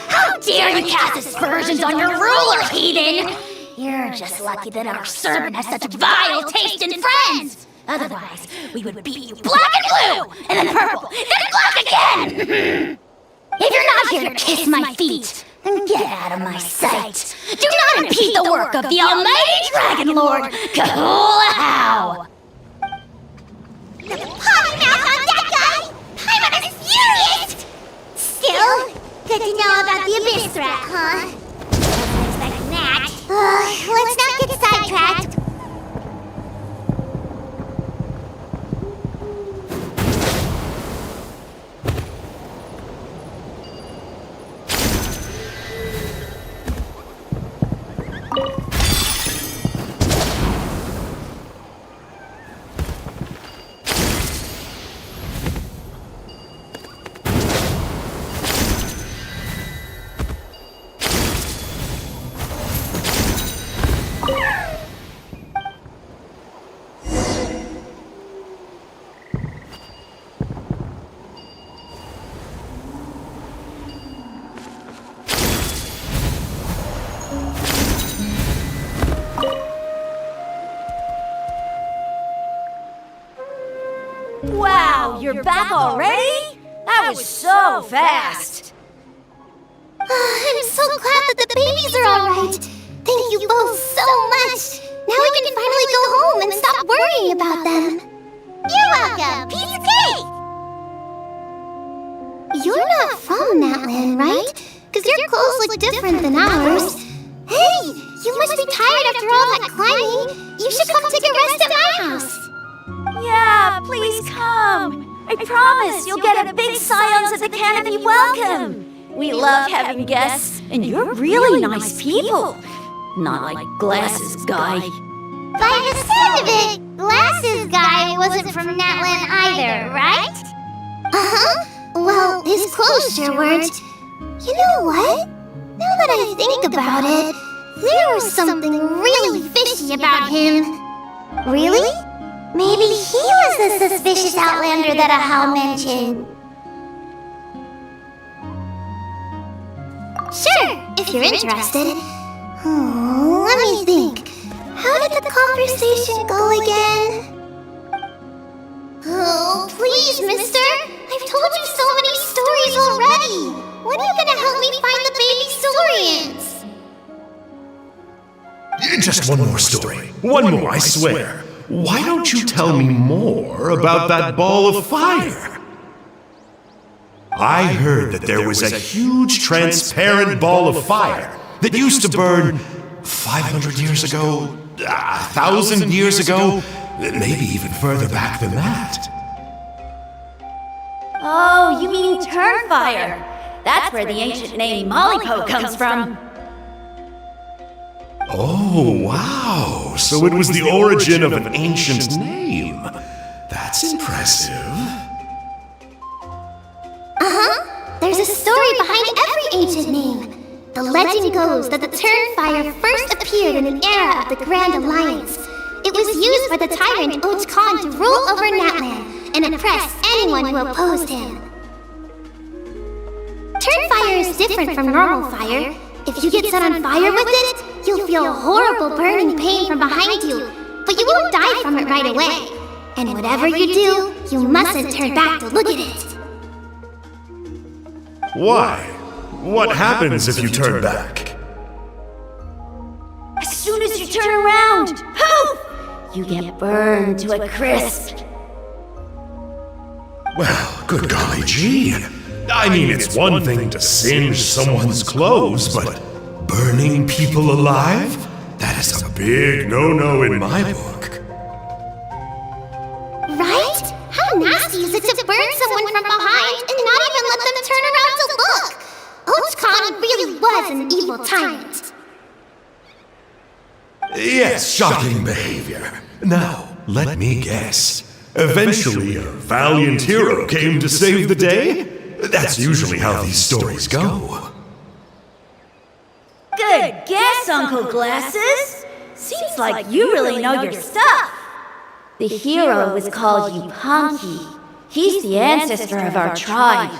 How dare you cast aspersions on your ruler, heathen! You're just lucky that our servant has such vile taste in friends! Otherwise, we would beat you black and blue, and then purple, then black again! If you're not here to kiss my feet, then get out of my sight. Do not impede the work of the almighty Dragon Lord, Kahula How! The potty mouth on that guy! Paimon is furious! Still, good to know about the abyss threat, huh? Wasn't expecting that. Let's not get sidetracked. Wow, you're back already? That was so fast. I'm so glad that the babies are alright. Thank you both so much. Now we can finally go home and stop worrying about them. You're welcome. Piece of cake! You're not from NATLAN, right? Because your clothes look different than ours. Hey, you must be tired after all that climbing. You should come take a rest at my house. Yeah, please come. I promise you'll get a big silence at the canopy welcome. We love having guests, and you're really nice people. Not like Glasses Guy. By the sound of it, Glasses Guy wasn't from NATLAN either, right? Uh-huh. Well, his clothes sure weren't. You know what? Now that I think about it, there was something really fishy about him. Really? Maybe he was the suspicious outlander that Ahau mentioned. Sure, if you're interested. Oh, let me think. How did the conversation go again? Oh, please, mister. I've told you so many stories already. When are you gonna help me find the baby saurians? just one more story. One more, I swear. Why don't you tell me more about that ball of fire? I heard that there was a huge transparent ball of fire that used to burn 500 years ago, 1,000 years ago, maybe even further back than that. Oh, you mean Turnfire. That's where the ancient name Mollypo comes from. Oh, wow. So it was the origin of an ancient name. That's impressive. There's a story behind every ancient name. The legend goes that the Turnfire first appeared in the era of the Grand Alliance. It was used by the tyrant Och Khan to rule over NATLAN and oppress anyone who opposed him. Turnfire is different from normal fire. If you get set on fire with it, you'll feel a horrible burning pain from behind you, but you won't die from it right away. And whatever you do, you mustn't turn back to look at it. Why? What happens if you turn back? As soon as you turn around, poof! You get burned to a crisp. Well, good golly gee. I mean, it's one thing to singe someone's clothes, but burning people alive? That is a big no-no in my book. Right? How nasty is it to burn someone from behind and not even let them turn around to look? Och Khan really was an evil tyrant. Yes, shocking behavior. Now, let me guess. Eventually, a valiant hero came to save the day? That's usually how these stories go. Good guess, Uncle Glasses. Seems like you really know your stuff. The hero was called Yupanqui. He's the ancestor of our tribe.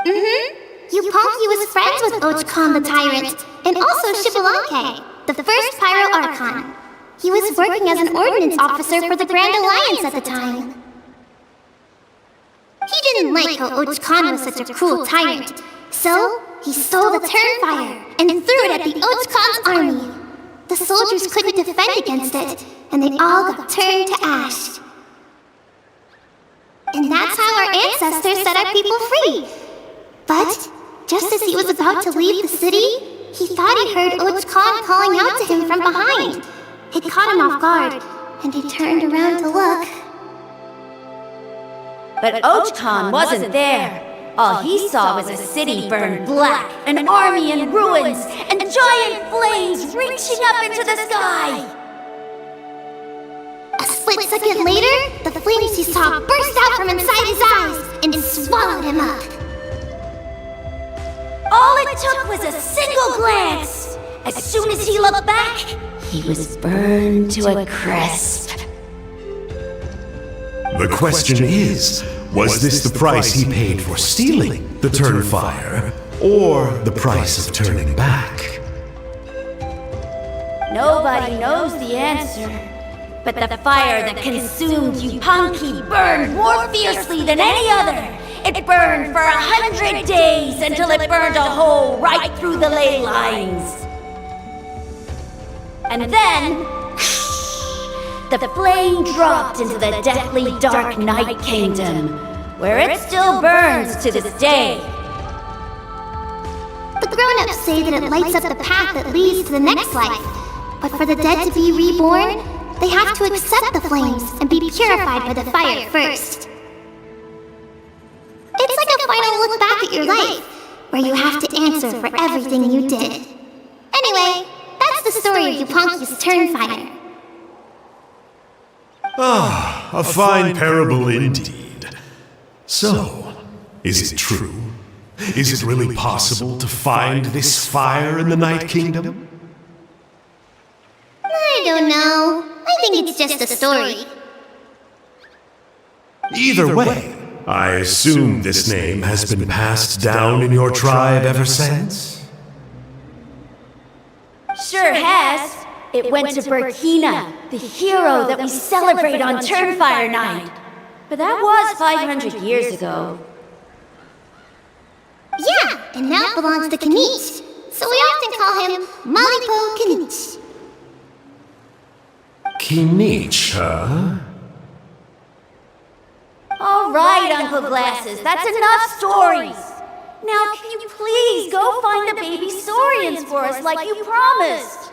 Yupanqui was friends with Och Khan the Tyrant, and also Shibalanke, the first Pyro Archon. He was working as an ordnance officer for the Grand Alliance at the time. He didn't like how Och Khan was such a cruel tyrant, so he stole the Turnfire and threw it at the Och Khan's army. The soldiers couldn't defend against it, and they all got turned to ash. And that's how our ancestors set our people free. But just as he was about to leave the city, he thought he heard Och Khan calling out to him from behind. It caught him off guard, and he turned around to look. But Och Khan wasn't there. All he saw was a city burned black, an army in ruins, and giant flames reaching up into the sky. A split second later, the flames he saw burst out from inside his eyes and swallowed him up. All it took was a single glance. As soon as he looked back, he was burned to a crisp. The question is, was this the price he paid for stealing the Turnfire, or the price of turning back? Nobody knows the answer. But the fire that consumed Yupanqui burned more fiercely than any other. It burned for 100 days until it burned a hole right through the ley lines. And then, the flame dropped into the deathly dark Night Kingdom, where it still burns to this day. The grown-ups say that it lights up the path that leads to the next life. But for the dead to be reborn, they have to accept the flames and be purified by the fire first. It's like a final look back at your life, where you have to answer for everything you did. Anyway, that's the story of Yupanqui's Turnfire. Ah, a fine parable indeed. So, is it true? Is it really possible to find this fire in the Night Kingdom? I don't know. I think it's just a story. Either way, I assume this name has been passed down in your tribe ever since? Sure has. It went to Burkina, the hero that we celebrate on Turnfire Night. But that was 500 years ago. Yeah, and now it belongs to Kanish. so we often call him Malipo Kinich. Kinich, huh? All right, Uncle Glasses, that's enough stories. Now, can you please go find the baby saurians for us like you promised?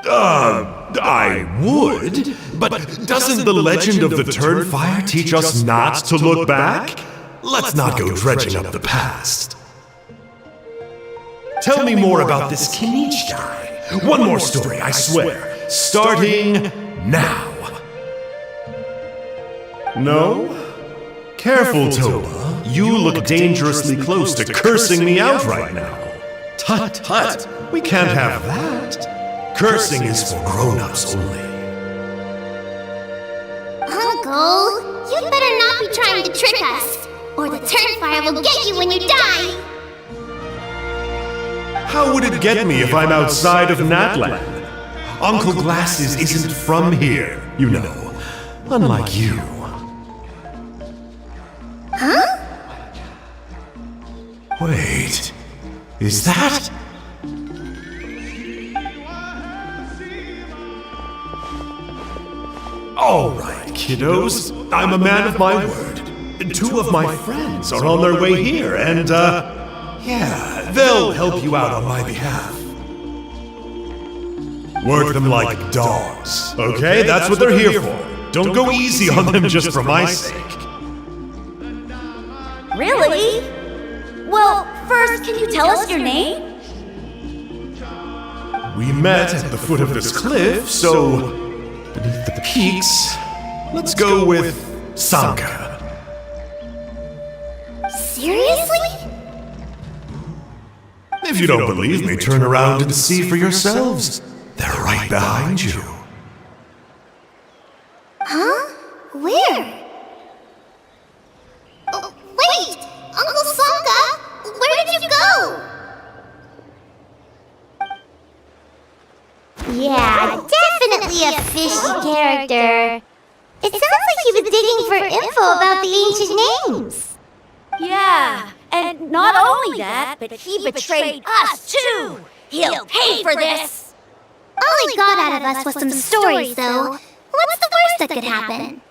I would, but doesn't the legend of the Turnfire teach us not to look back? Let's not go dredging up the past. Tell me more about this Kinich guy. One more story, I swear. Starting now. No? Careful, Toba. You look dangerously close to cursing me out right now. Tut tut. We can't have that. Cursing is for grown-ups only. Uncle, you'd better not be trying to trick us, or the Turnfire will get you when you die. How would it get me if I'm outside of NATLAN? Uncle Glasses isn't from here, you know. Unlike you. Huh? Wait, is that? All right, kiddos, I'm a man of my word. 2 of my friends are on their way here, and, yeah, they'll help you out on my behalf. Work them like dogs, okay? That's what they're here for. Don't go easy on them just for my sake. Really? Well, first, can you tell us your name? We met at the foot of this cliff, so beneath the peaks, let's go with Sanka. Seriously? If you don't believe me, turn around and see for yourselves. They're right behind you. Huh? Where? Oh, wait! Uncle Sanka! Where did you go? Yeah, definitely a fishy character. It sounds like he was digging for info about the ancient names. Yeah, and not only that, but he betrayed us too. He'll pay for this. All he got out of us was some stories, though. What's the worst that could happen?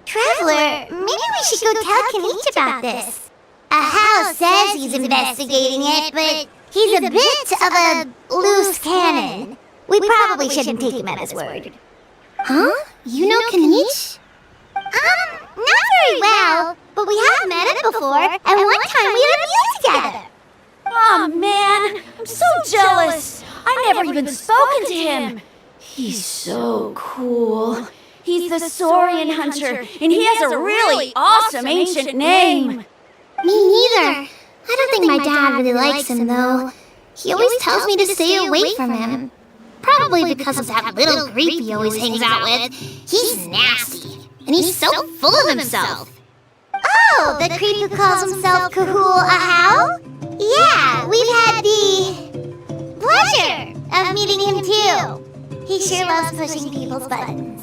Traveler, maybe we should go tell Kinich about this. Ahau says he's investigating it, but he's a bit of a loose cannon. We probably shouldn't take him at his word. Huh? You know Kinich? Not very well, but we have met him before, and one time we had a meal together. Oh man, I'm so jealous. I never even spoken to him. He's so cool. He's the Saurian hunter, and he has a really awesome ancient name. Me neither. I don't think my dad really likes him, though. He always tells me to stay away from him. Probably because of that little creep he always hangs out with. He's nasty, and he's so full of himself. Oh, the creep who calls himself Kahul Ahau? Yeah, we've had the pleasure of meeting him too. He sure loves pushing people's buttons.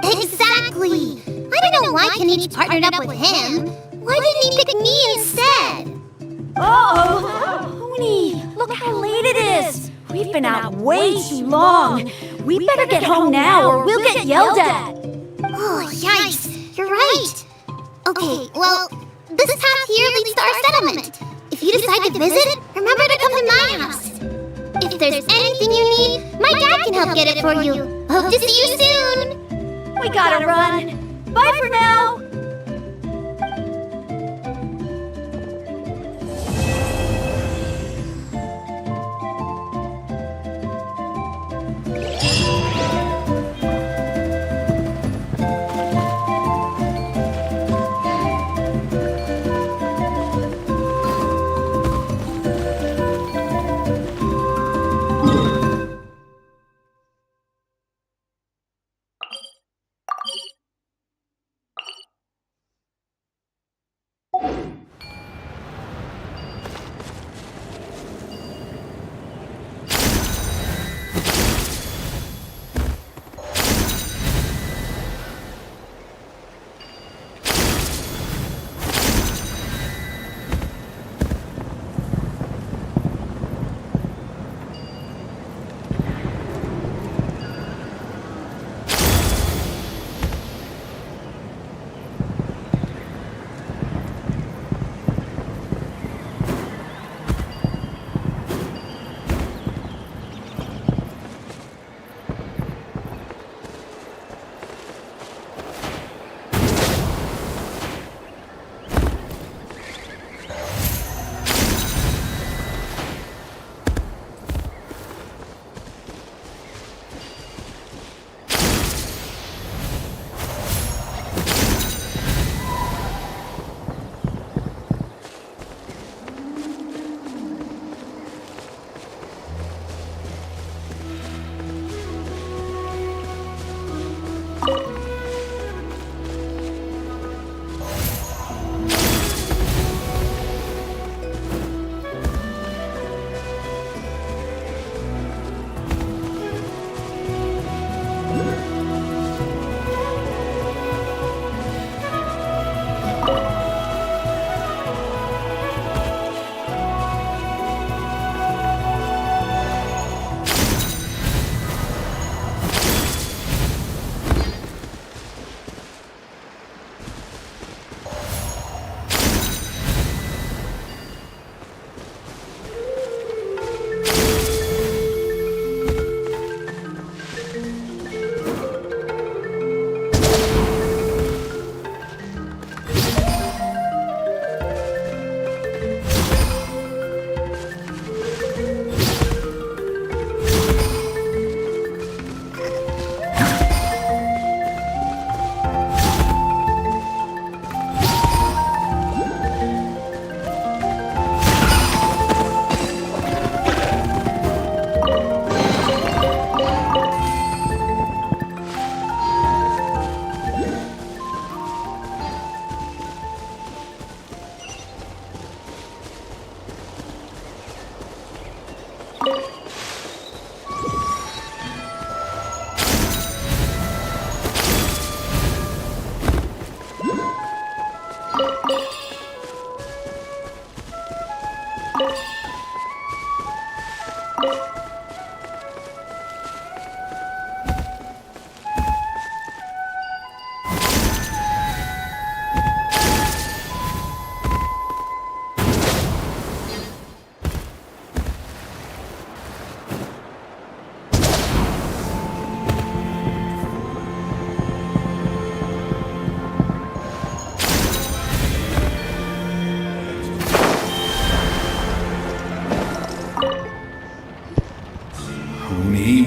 Exactly. I don't know why Kinich partnered up with him. Why didn't he pick me instead? Uh-oh! Honey, look how late it is. We've been out way too long. We better get home now or we'll get yelled at. Oh, yikes. You're right. Okay, well, this path here leads to our settlement. If you decide to visit, remember to come to my house. If there's anything you need, my dad can help get it for you. Hope to see you soon. We gotta run. Bye for now.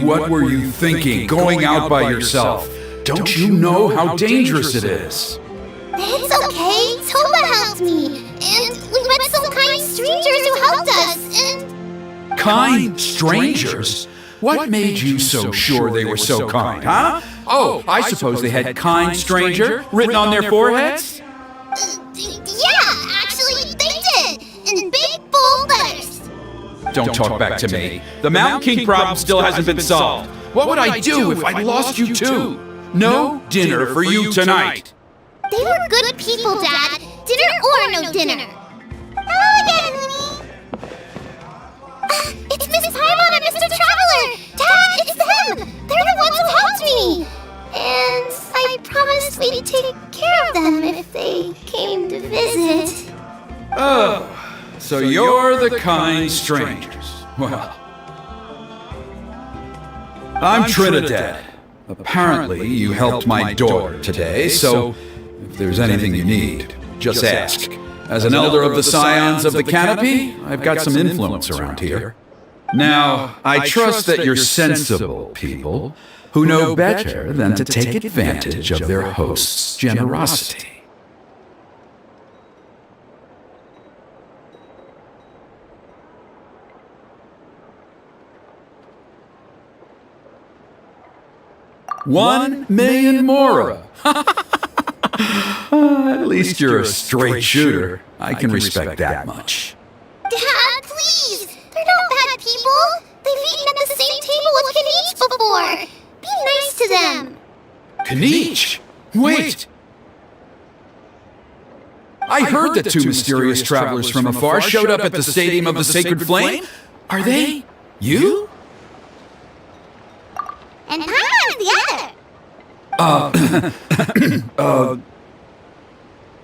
What were you thinking, going out by yourself? Don't you know how dangerous it is? It's okay. Toba helped me. And we met some kind strangers who helped us. And... Kind strangers? What made you so sure they were so kind, huh? Oh, I suppose they had kind stranger written on their foreheads? Yeah, actually they did. In big bold letters. Don't talk back to me. The Mountain King problem still hasn't been solved. What would I do if I lost you too? No dinner for you tonight. They were good people, Dad. Dinner or no dinner. Hello again, Mooney. It's Miss Paimon and Mr. Traveler. Dad, it's them. They're the ones who helped me. And I promised we'd take care of them if they came to visit. Oh. So you're the kind strangers. Well, I'm Trinidad. Apparently, you helped my daughter today, so if there's anything you need, just ask. As an elder of the Scions of the Canopy, I've got some influence around here. Now, I trust that you're sensible people who know better than to take advantage of their host's generosity. $1 million Mora. At least you're a straight shooter. I can respect that much. Dad, please! They're not bad people! They've eaten at the same table with Kaniche before! Be nice to them! Kaniche? Wait! I heard that two mysterious travelers from afar showed up at the Stadium of the Sacred Flame. Are they you? And Paimon's the other!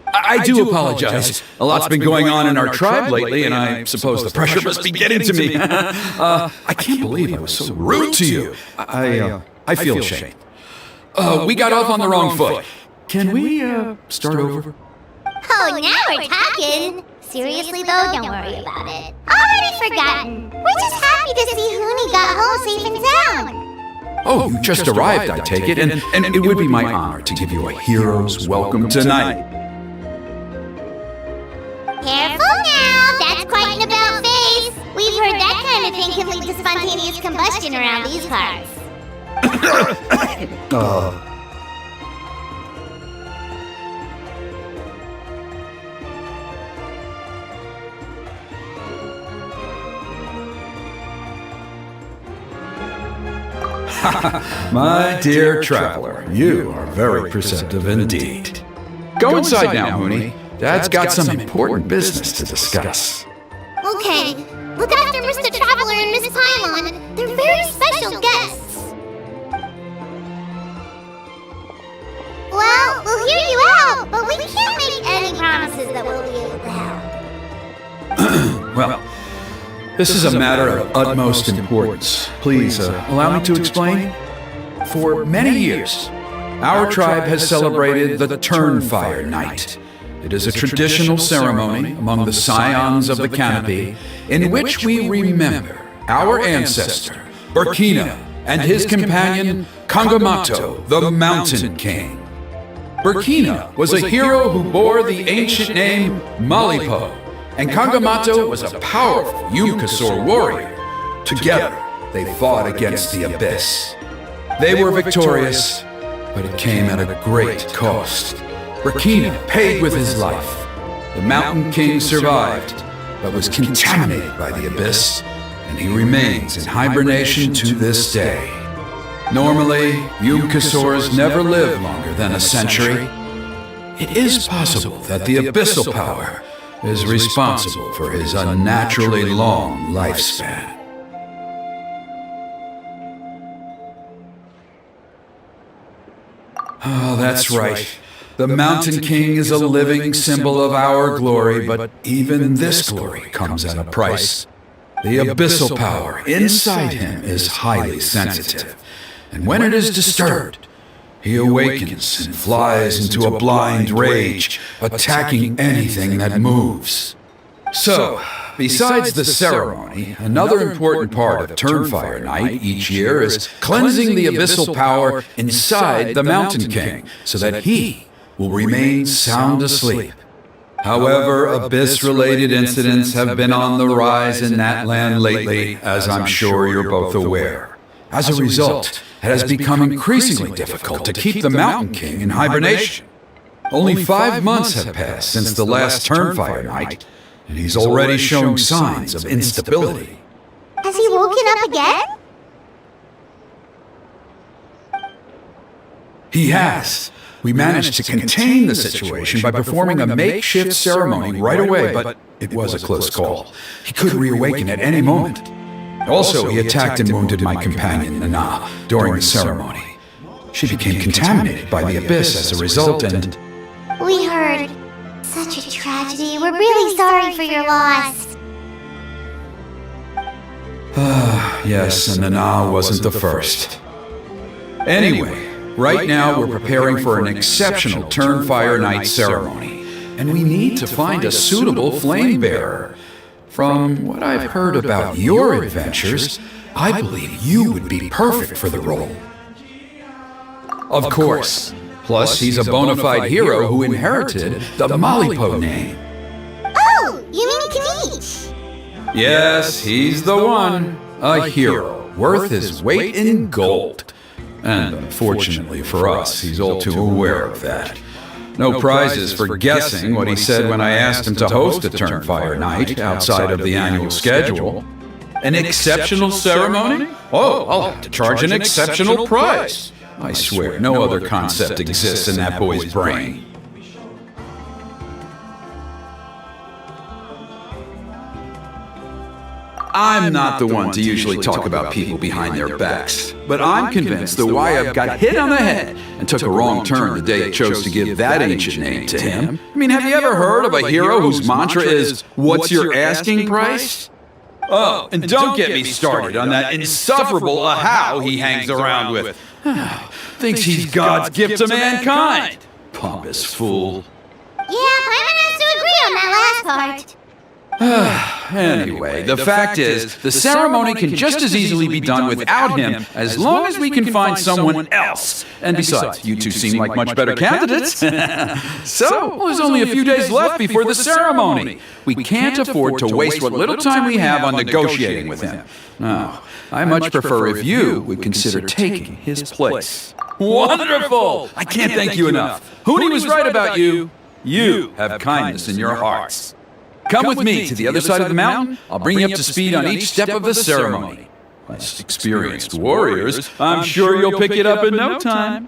I do apologize. A lot's been going on in our tribe lately, and I suppose the pressure must be getting to me. I can't believe I was so rude to you. I feel ashamed. We got off on the wrong foot. Can we start over? Oh, now we're talking! Seriously though, don't worry about it. Already forgotten. We're just happy to see Huni got home safe and sound. Oh, you just arrived, I take it, and it would be my honor to give you a hero's welcome tonight. Careful now, that's quite an about face. We've heard that kind of thing can lead to spontaneous combustion around these parts. My dear traveler, you are very perceptive indeed. Go inside now, Mooney. Dad's got some important business to discuss. Okay, look after Mr. Traveler and Miss Paimon. They're very special guests. Well, we'll hear you out, but we can't make any promises that we'll be able to help. Well, this is a matter of utmost importance. Please, allow me to explain. For many years, our tribe has celebrated the Turnfire Night. It is a traditional ceremony among the Scions of the Canopy in which we remember our ancestor, Burkina, and his companion, Kangamato, the Mountain King. Burkina was a hero who bore the ancient name Malipo, and Kangamato was a powerful Yumkasor warrior. Together, they fought against the Abyss. They were victorious, but it came at a great cost. Burkina paid with his life. The Mountain King survived, but was contaminated by the Abyss, and he remains in hibernation to this day. Normally, Yumkasors never live longer than a century. It is possible that the Abyssal Power is responsible for his unnaturally long lifespan. Oh, that's right. The Mountain King is a living symbol of our glory, but even this glory comes at a price. The abyssal power inside him is highly sensitive, and when it is disturbed, he awakens and flies into a blind rage, attacking anything that moves. So, besides the ceremony, another important part of Turnfire Night each year is cleansing the abyssal power inside the Mountain King, so that he will remain sound asleep. However, Abyss-related incidents have been on the rise in NATLAN lately, as I'm sure you're both aware. As a result, it has become increasingly difficult to keep the Mountain King in hibernation. Only 5 months have passed since the last Turnfire Night, and he's already showing signs of instability. Has he woken up again? He has. We managed to contain the situation by performing a makeshift ceremony right away, but it was a close call. He could reawaken at any moment. Also, he attacked and wounded my companion, Nana, during the ceremony. She became contaminated by the Abyss as a result, and... We heard. Such a tragedy. We're really sorry for your loss. Yes, and Nana wasn't the first. Anyway, right now we're preparing for an exceptional Turnfire Night ceremony, and we need to find a suitable flame bearer. From what I've heard about your adventures, I believe you would be perfect for the role. Of course. Plus, he's a bona fide hero who inherited the Malipo name. Oh, you mean Kanich? Yes, he's the one. A hero, worth his weight in gold. And unfortunately for us, he's all too aware of that. No prizes for guessing what he said when I asked him to host a Turnfire Night outside of the annual schedule. An exceptional ceremony? Oh, I'll have to charge an exceptional price. I swear, no other concept exists in that boy's brain. I'm not the one to usually talk about people behind their backs, but I'm convinced that Wyatt got hit on the head and took a wrong turn the day it chose to give that ancient name to him. I mean, have you ever heard of a hero whose mantra is, "What's your asking price?" Oh, and don't get me started on that insufferable Ahau he hangs around with. Thinks he's God's gift to mankind. Pompous fool. Yeah, Paimon has to agree on that last part. Anyway, the fact is, the ceremony can just as easily be done without him as long as we can find someone else. And besides, you two seem like much better candidates. So, there's only a few days left before the ceremony. We can't afford to waste what little time we have on negotiating with him. Now, I much prefer if you would consider taking his place. Wonderful! I can't thank you enough. Huni was right about you. You have kindness in your hearts. Come with me to the other side of the mountain. I'll bring you up to speed on each step of the ceremony. As experienced warriors, I'm sure you'll pick it up in no time.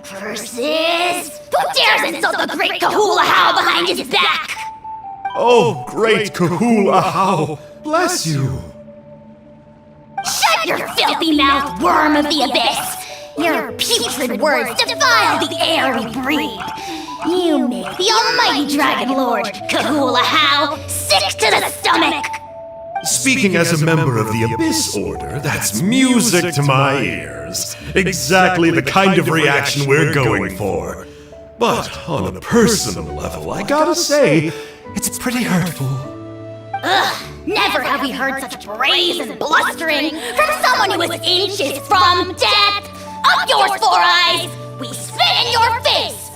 Curses! Who dares insult the great Kahula-How behind his back? Oh, great Kahula-How, bless you. Shut your filthy mouth, worm of the abyss! Your putrid words defile the air we breathe. You make the almighty Dragon Lord, Kahula-How, sick to the stomach! Speaking as a member of the Abyss Order, that's music to my ears. Exactly the kind of reaction we're going for. But on a personal level, I gotta say, it's pretty hurtful. Ugh, never have we heard such brazen blustering from someone who was inches from death! Up yours, Four Eyes! We spit in your face!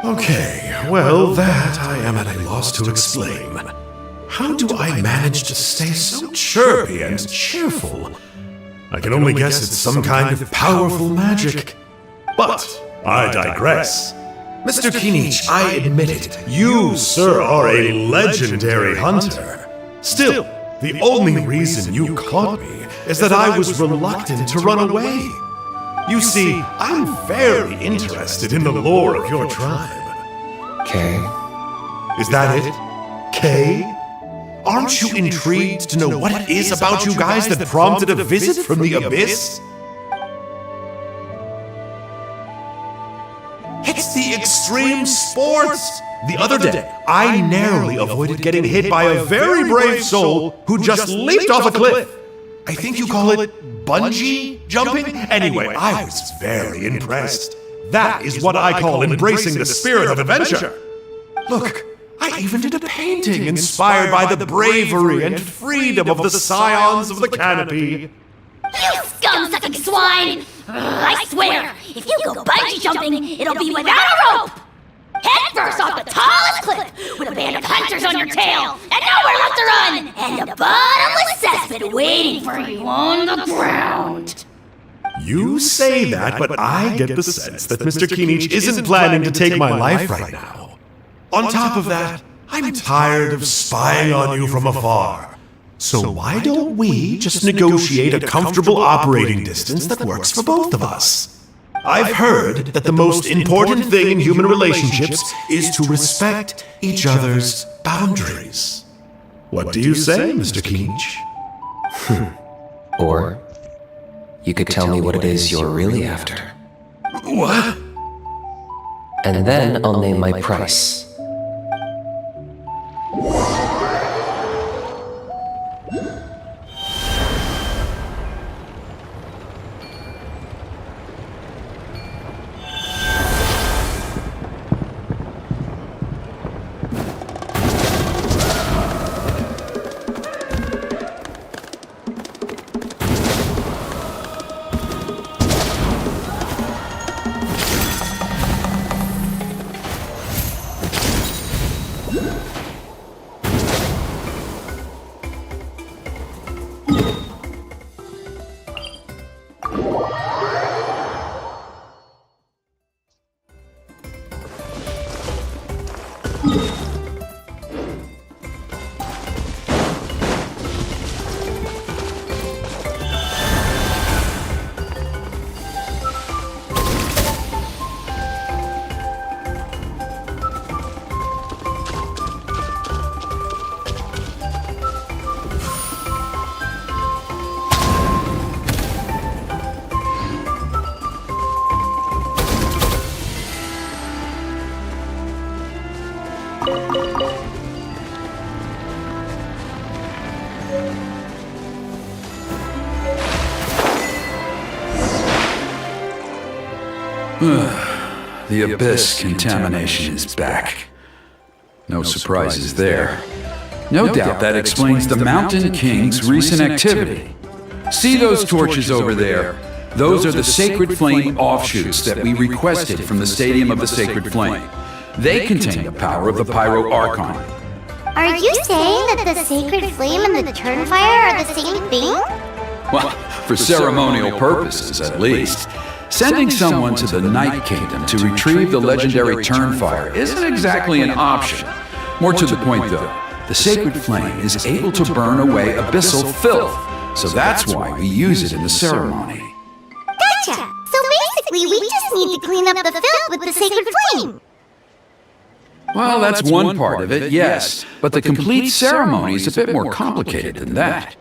Okay, well, that I am at a loss to explain. How do I manage to stay so chirpy and cheerful? I can only guess it's some kind of powerful magic. But I digress. Mr. Kinich, I admit it, you, sir, are a legendary hunter. Still, the only reason you caught me is that I was reluctant to run away. You see, I'm very interested in the lore of your tribe. Kay? Is that it? Kay? Aren't you intrigued to know what it is about you guys that prompted a visit from the Abyss? It's the extreme sports! The other day, I narrowly avoided getting hit by a very brave soul who just leaped off a cliff. I think you call it bungee jumping? Anyway, I was very impressed. That is what I call embracing the spirit of adventure. Look, I even did a painting inspired by the bravery and freedom of the scions of the canopy. You scum-sucking swine! I swear, if you go bungee jumping, it'll be without a rope! Head first off the tallest cliff, with a band of hunters on your tail, and nowhere left to run, and a bottomless cesspit waiting for you on the ground. You say that, but I get the sense that Mr. Kinich isn't planning to take my life right now. On top of that, I'm tired of spying on you from afar. So why don't we just negotiate a comfortable operating distance that works for both of us? I've heard that the most important thing in human relationships is to respect each other's boundaries. What do you say, Mr. Kinich? Or you could tell me what it is you're really after. What? And then I'll name my price. The Abyss contamination is back. No surprises there. No doubt that explains the Mountain King's recent activity. See those torches over there? Those are the Sacred Flame offshoots that we requested from the Stadium of the Sacred Flame. They contain the power of the Pyro Archon. Are you saying that the sacred flame and the turnfire are the same thing? Well, for ceremonial purposes, at least. Sending someone to the Night Kingdom to retrieve the legendary Turnfire isn't exactly an option. More to the point, though, the sacred flame is able to burn away abyssal filth, so that's why we use it in the ceremony. Gotcha! So basically, we just need to clean up the filth with the sacred flame. Well, that's one part of it, yes, but the complete ceremony is a bit more complicated than that.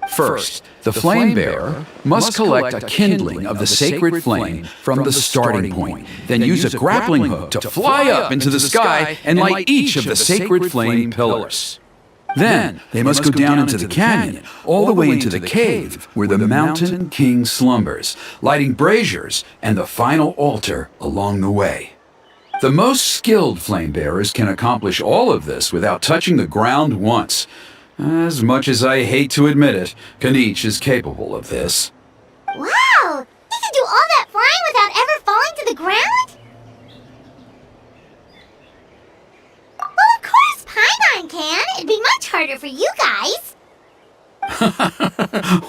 First, the flame bearer must collect a kindling of the sacred flame from the starting point, then use a grappling hook to fly up into the sky and light each of the sacred flame pillars. Then, they must go down into the canyon, all the way into the cave where the Mountain King slumbers, lighting braziers and the final altar along the way. The most skilled flame bearers can accomplish all of this without touching the ground once. As much as I hate to admit it, Kanich is capable of this. Wow! He can do all that flying without ever falling to the ground? Well, of course Paimon can. It'd be much harder for you guys.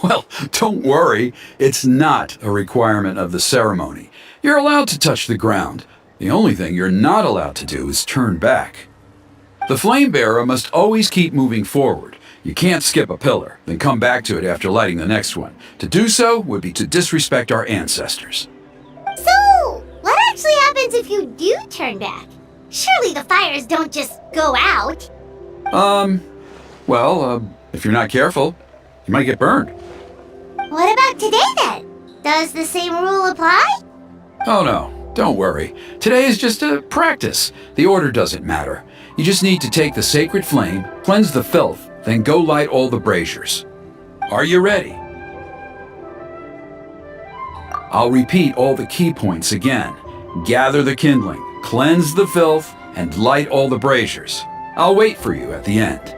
Well, don't worry. It's not a requirement of the ceremony. You're allowed to touch the ground. The only thing you're not allowed to do is turn back. The flame bearer must always keep moving forward. You can't skip a pillar, then come back to it after lighting the next one. To do so would be to disrespect our ancestors. So, what actually happens if you do turn back? Surely the fires don't just go out. If you're not careful, you might get burned. What about today then? Does the same rule apply? Oh no. Don't worry. Today is just a practice. The order doesn't matter. You just need to take the sacred flame, cleanse the filth, then go light all the braziers. Are you ready? I'll repeat all the key points again. Gather the kindling, cleanse the filth, and light all the braziers. I'll wait for you at the end.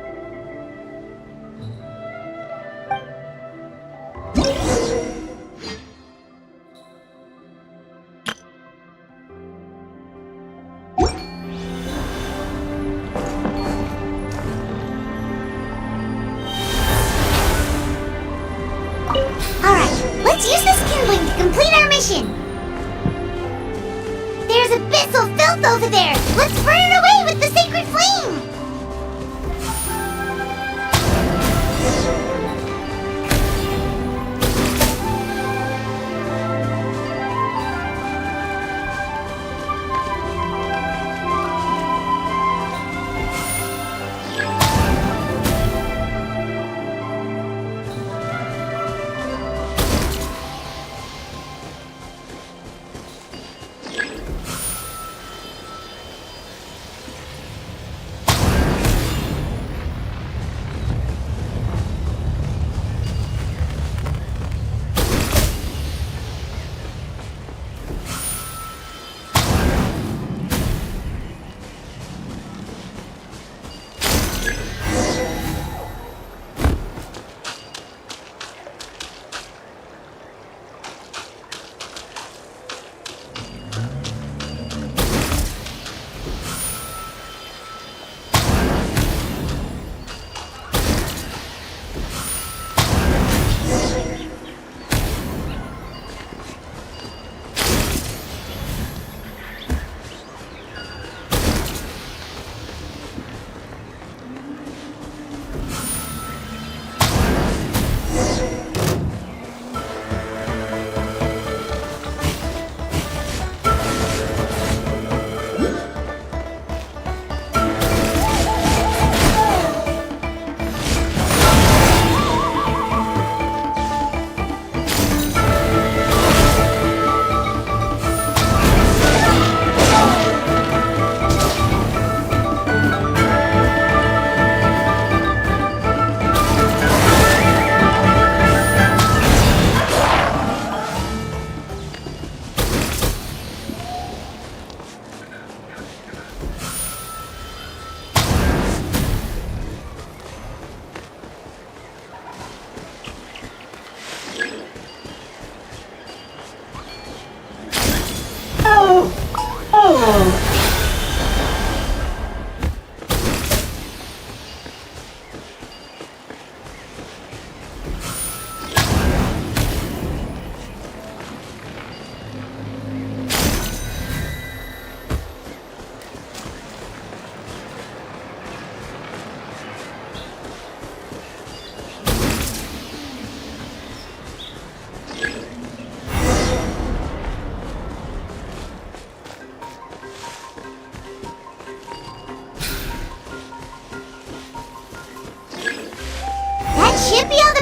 Let's use this kindling to complete our mission! There's abyssal filth over there! Let's burn it away with the sacred flame!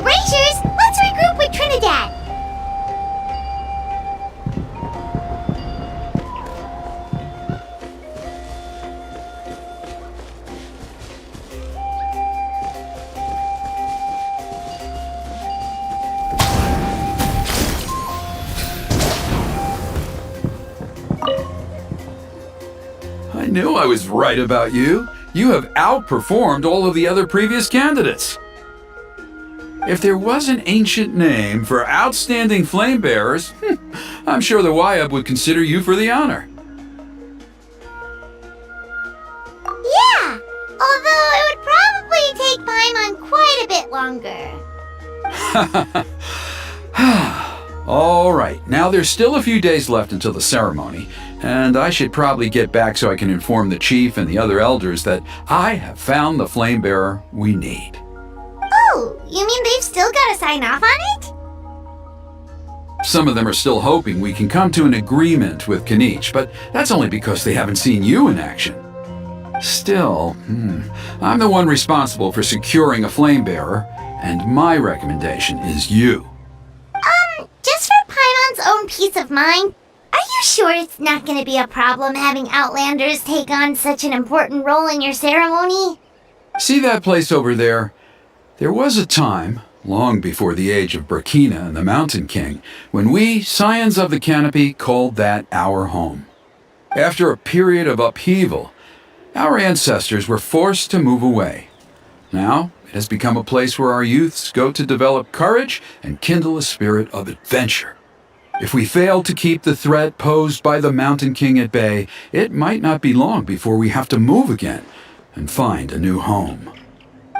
braziers, let's regroup with Trinidad. I knew I was right about you. You have outperformed all of the other previous candidates. If there was an ancient name for outstanding flame bearers, I'm sure the Wyab would consider you for the honor. Yeah, although it would probably take Paimon quite a bit longer. All right, now there's still a few days left until the ceremony, and I should probably get back so I can inform the chief and the other elders that I have found the flame bearer we need. Oh, you mean they've still got to sign off on it? Some of them are still hoping we can come to an agreement with Kanich, but that's only because they haven't seen you in action. Still, I'm the one responsible for securing a flame bearer, and my recommendation is you. Just for Paimon's own peace of mind, are you sure it's not going to be a problem having Outlanders take on such an important role in your ceremony? See that place over there? There was a time, long before the age of Burkina and the Mountain King, when we, Scions of the Canopy, called that our home. After a period of upheaval, our ancestors were forced to move away. Now, it has become a place where our youths go to develop courage and kindle a spirit of adventure. If we fail to keep the threat posed by the Mountain King at bay, it might not be long before we have to move again and find a new home.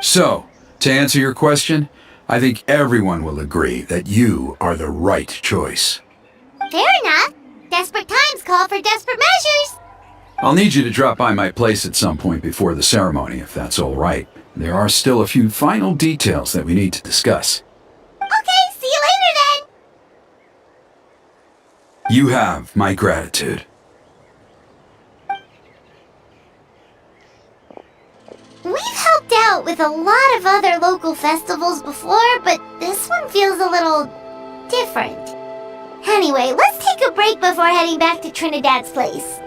So, to answer your question, I think everyone will agree that you are the right choice. Fair enough. Desperate times call for desperate measures. I'll need you to drop by my place at some point before the ceremony, if that's all right. There are still a few final details that we need to discuss. Okay, see you later then. You have my gratitude. We've helped out with a lot of other local festivals before, but this one feels a little different. Anyway, let's take a break before heading back to Trinidad's place.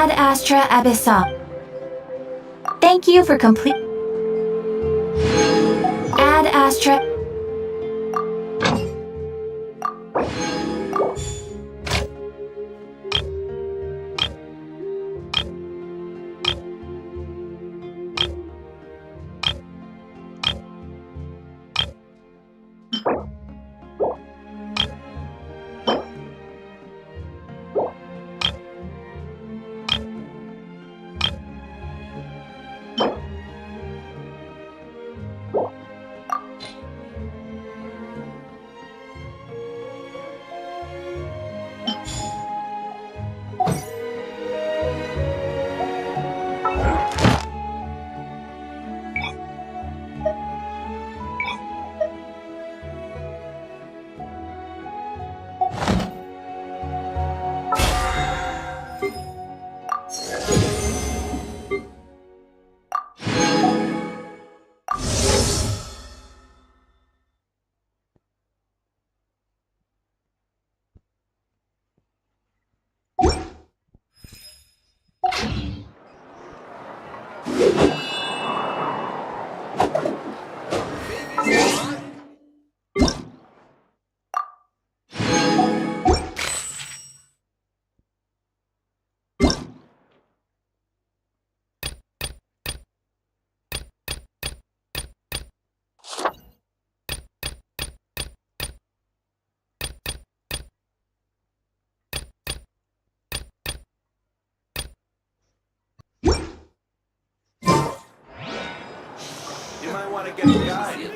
Ad Astra Abyssa. Thank you for complete. Ad Astra. You might want to get the eye.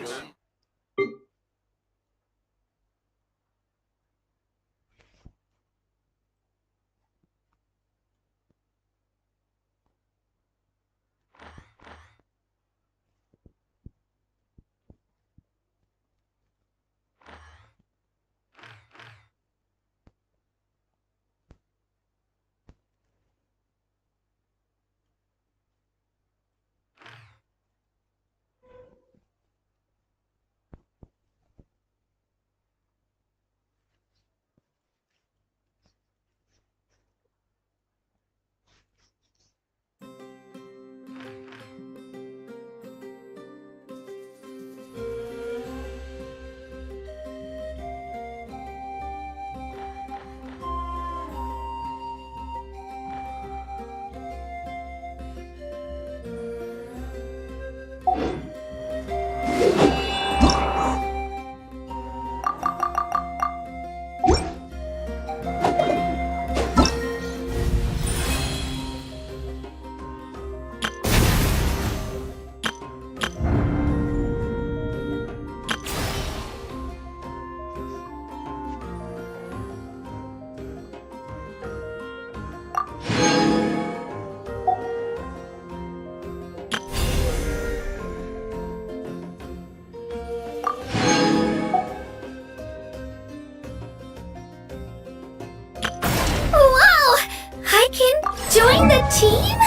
Join the team?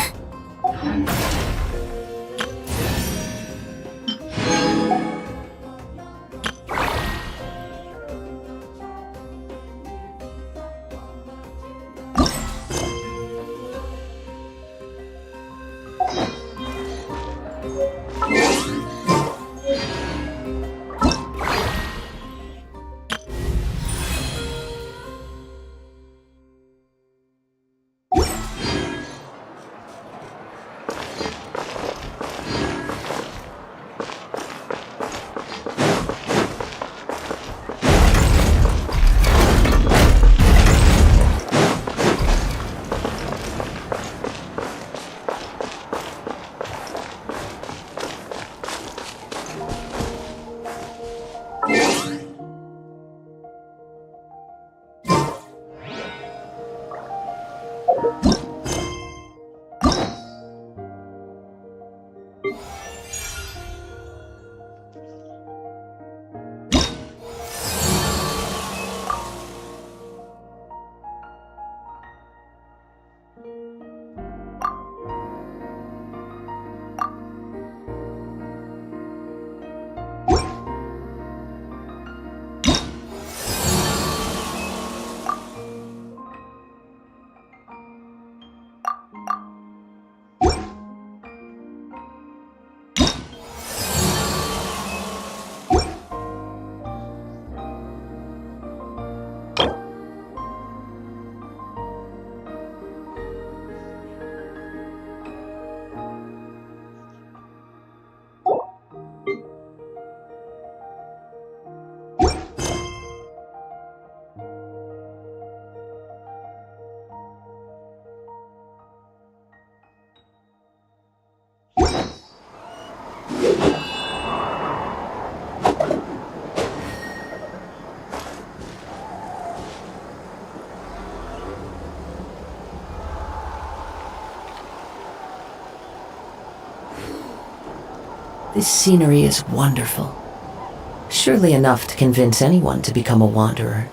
This scenery is wonderful. Surely enough to convince anyone to become a wanderer.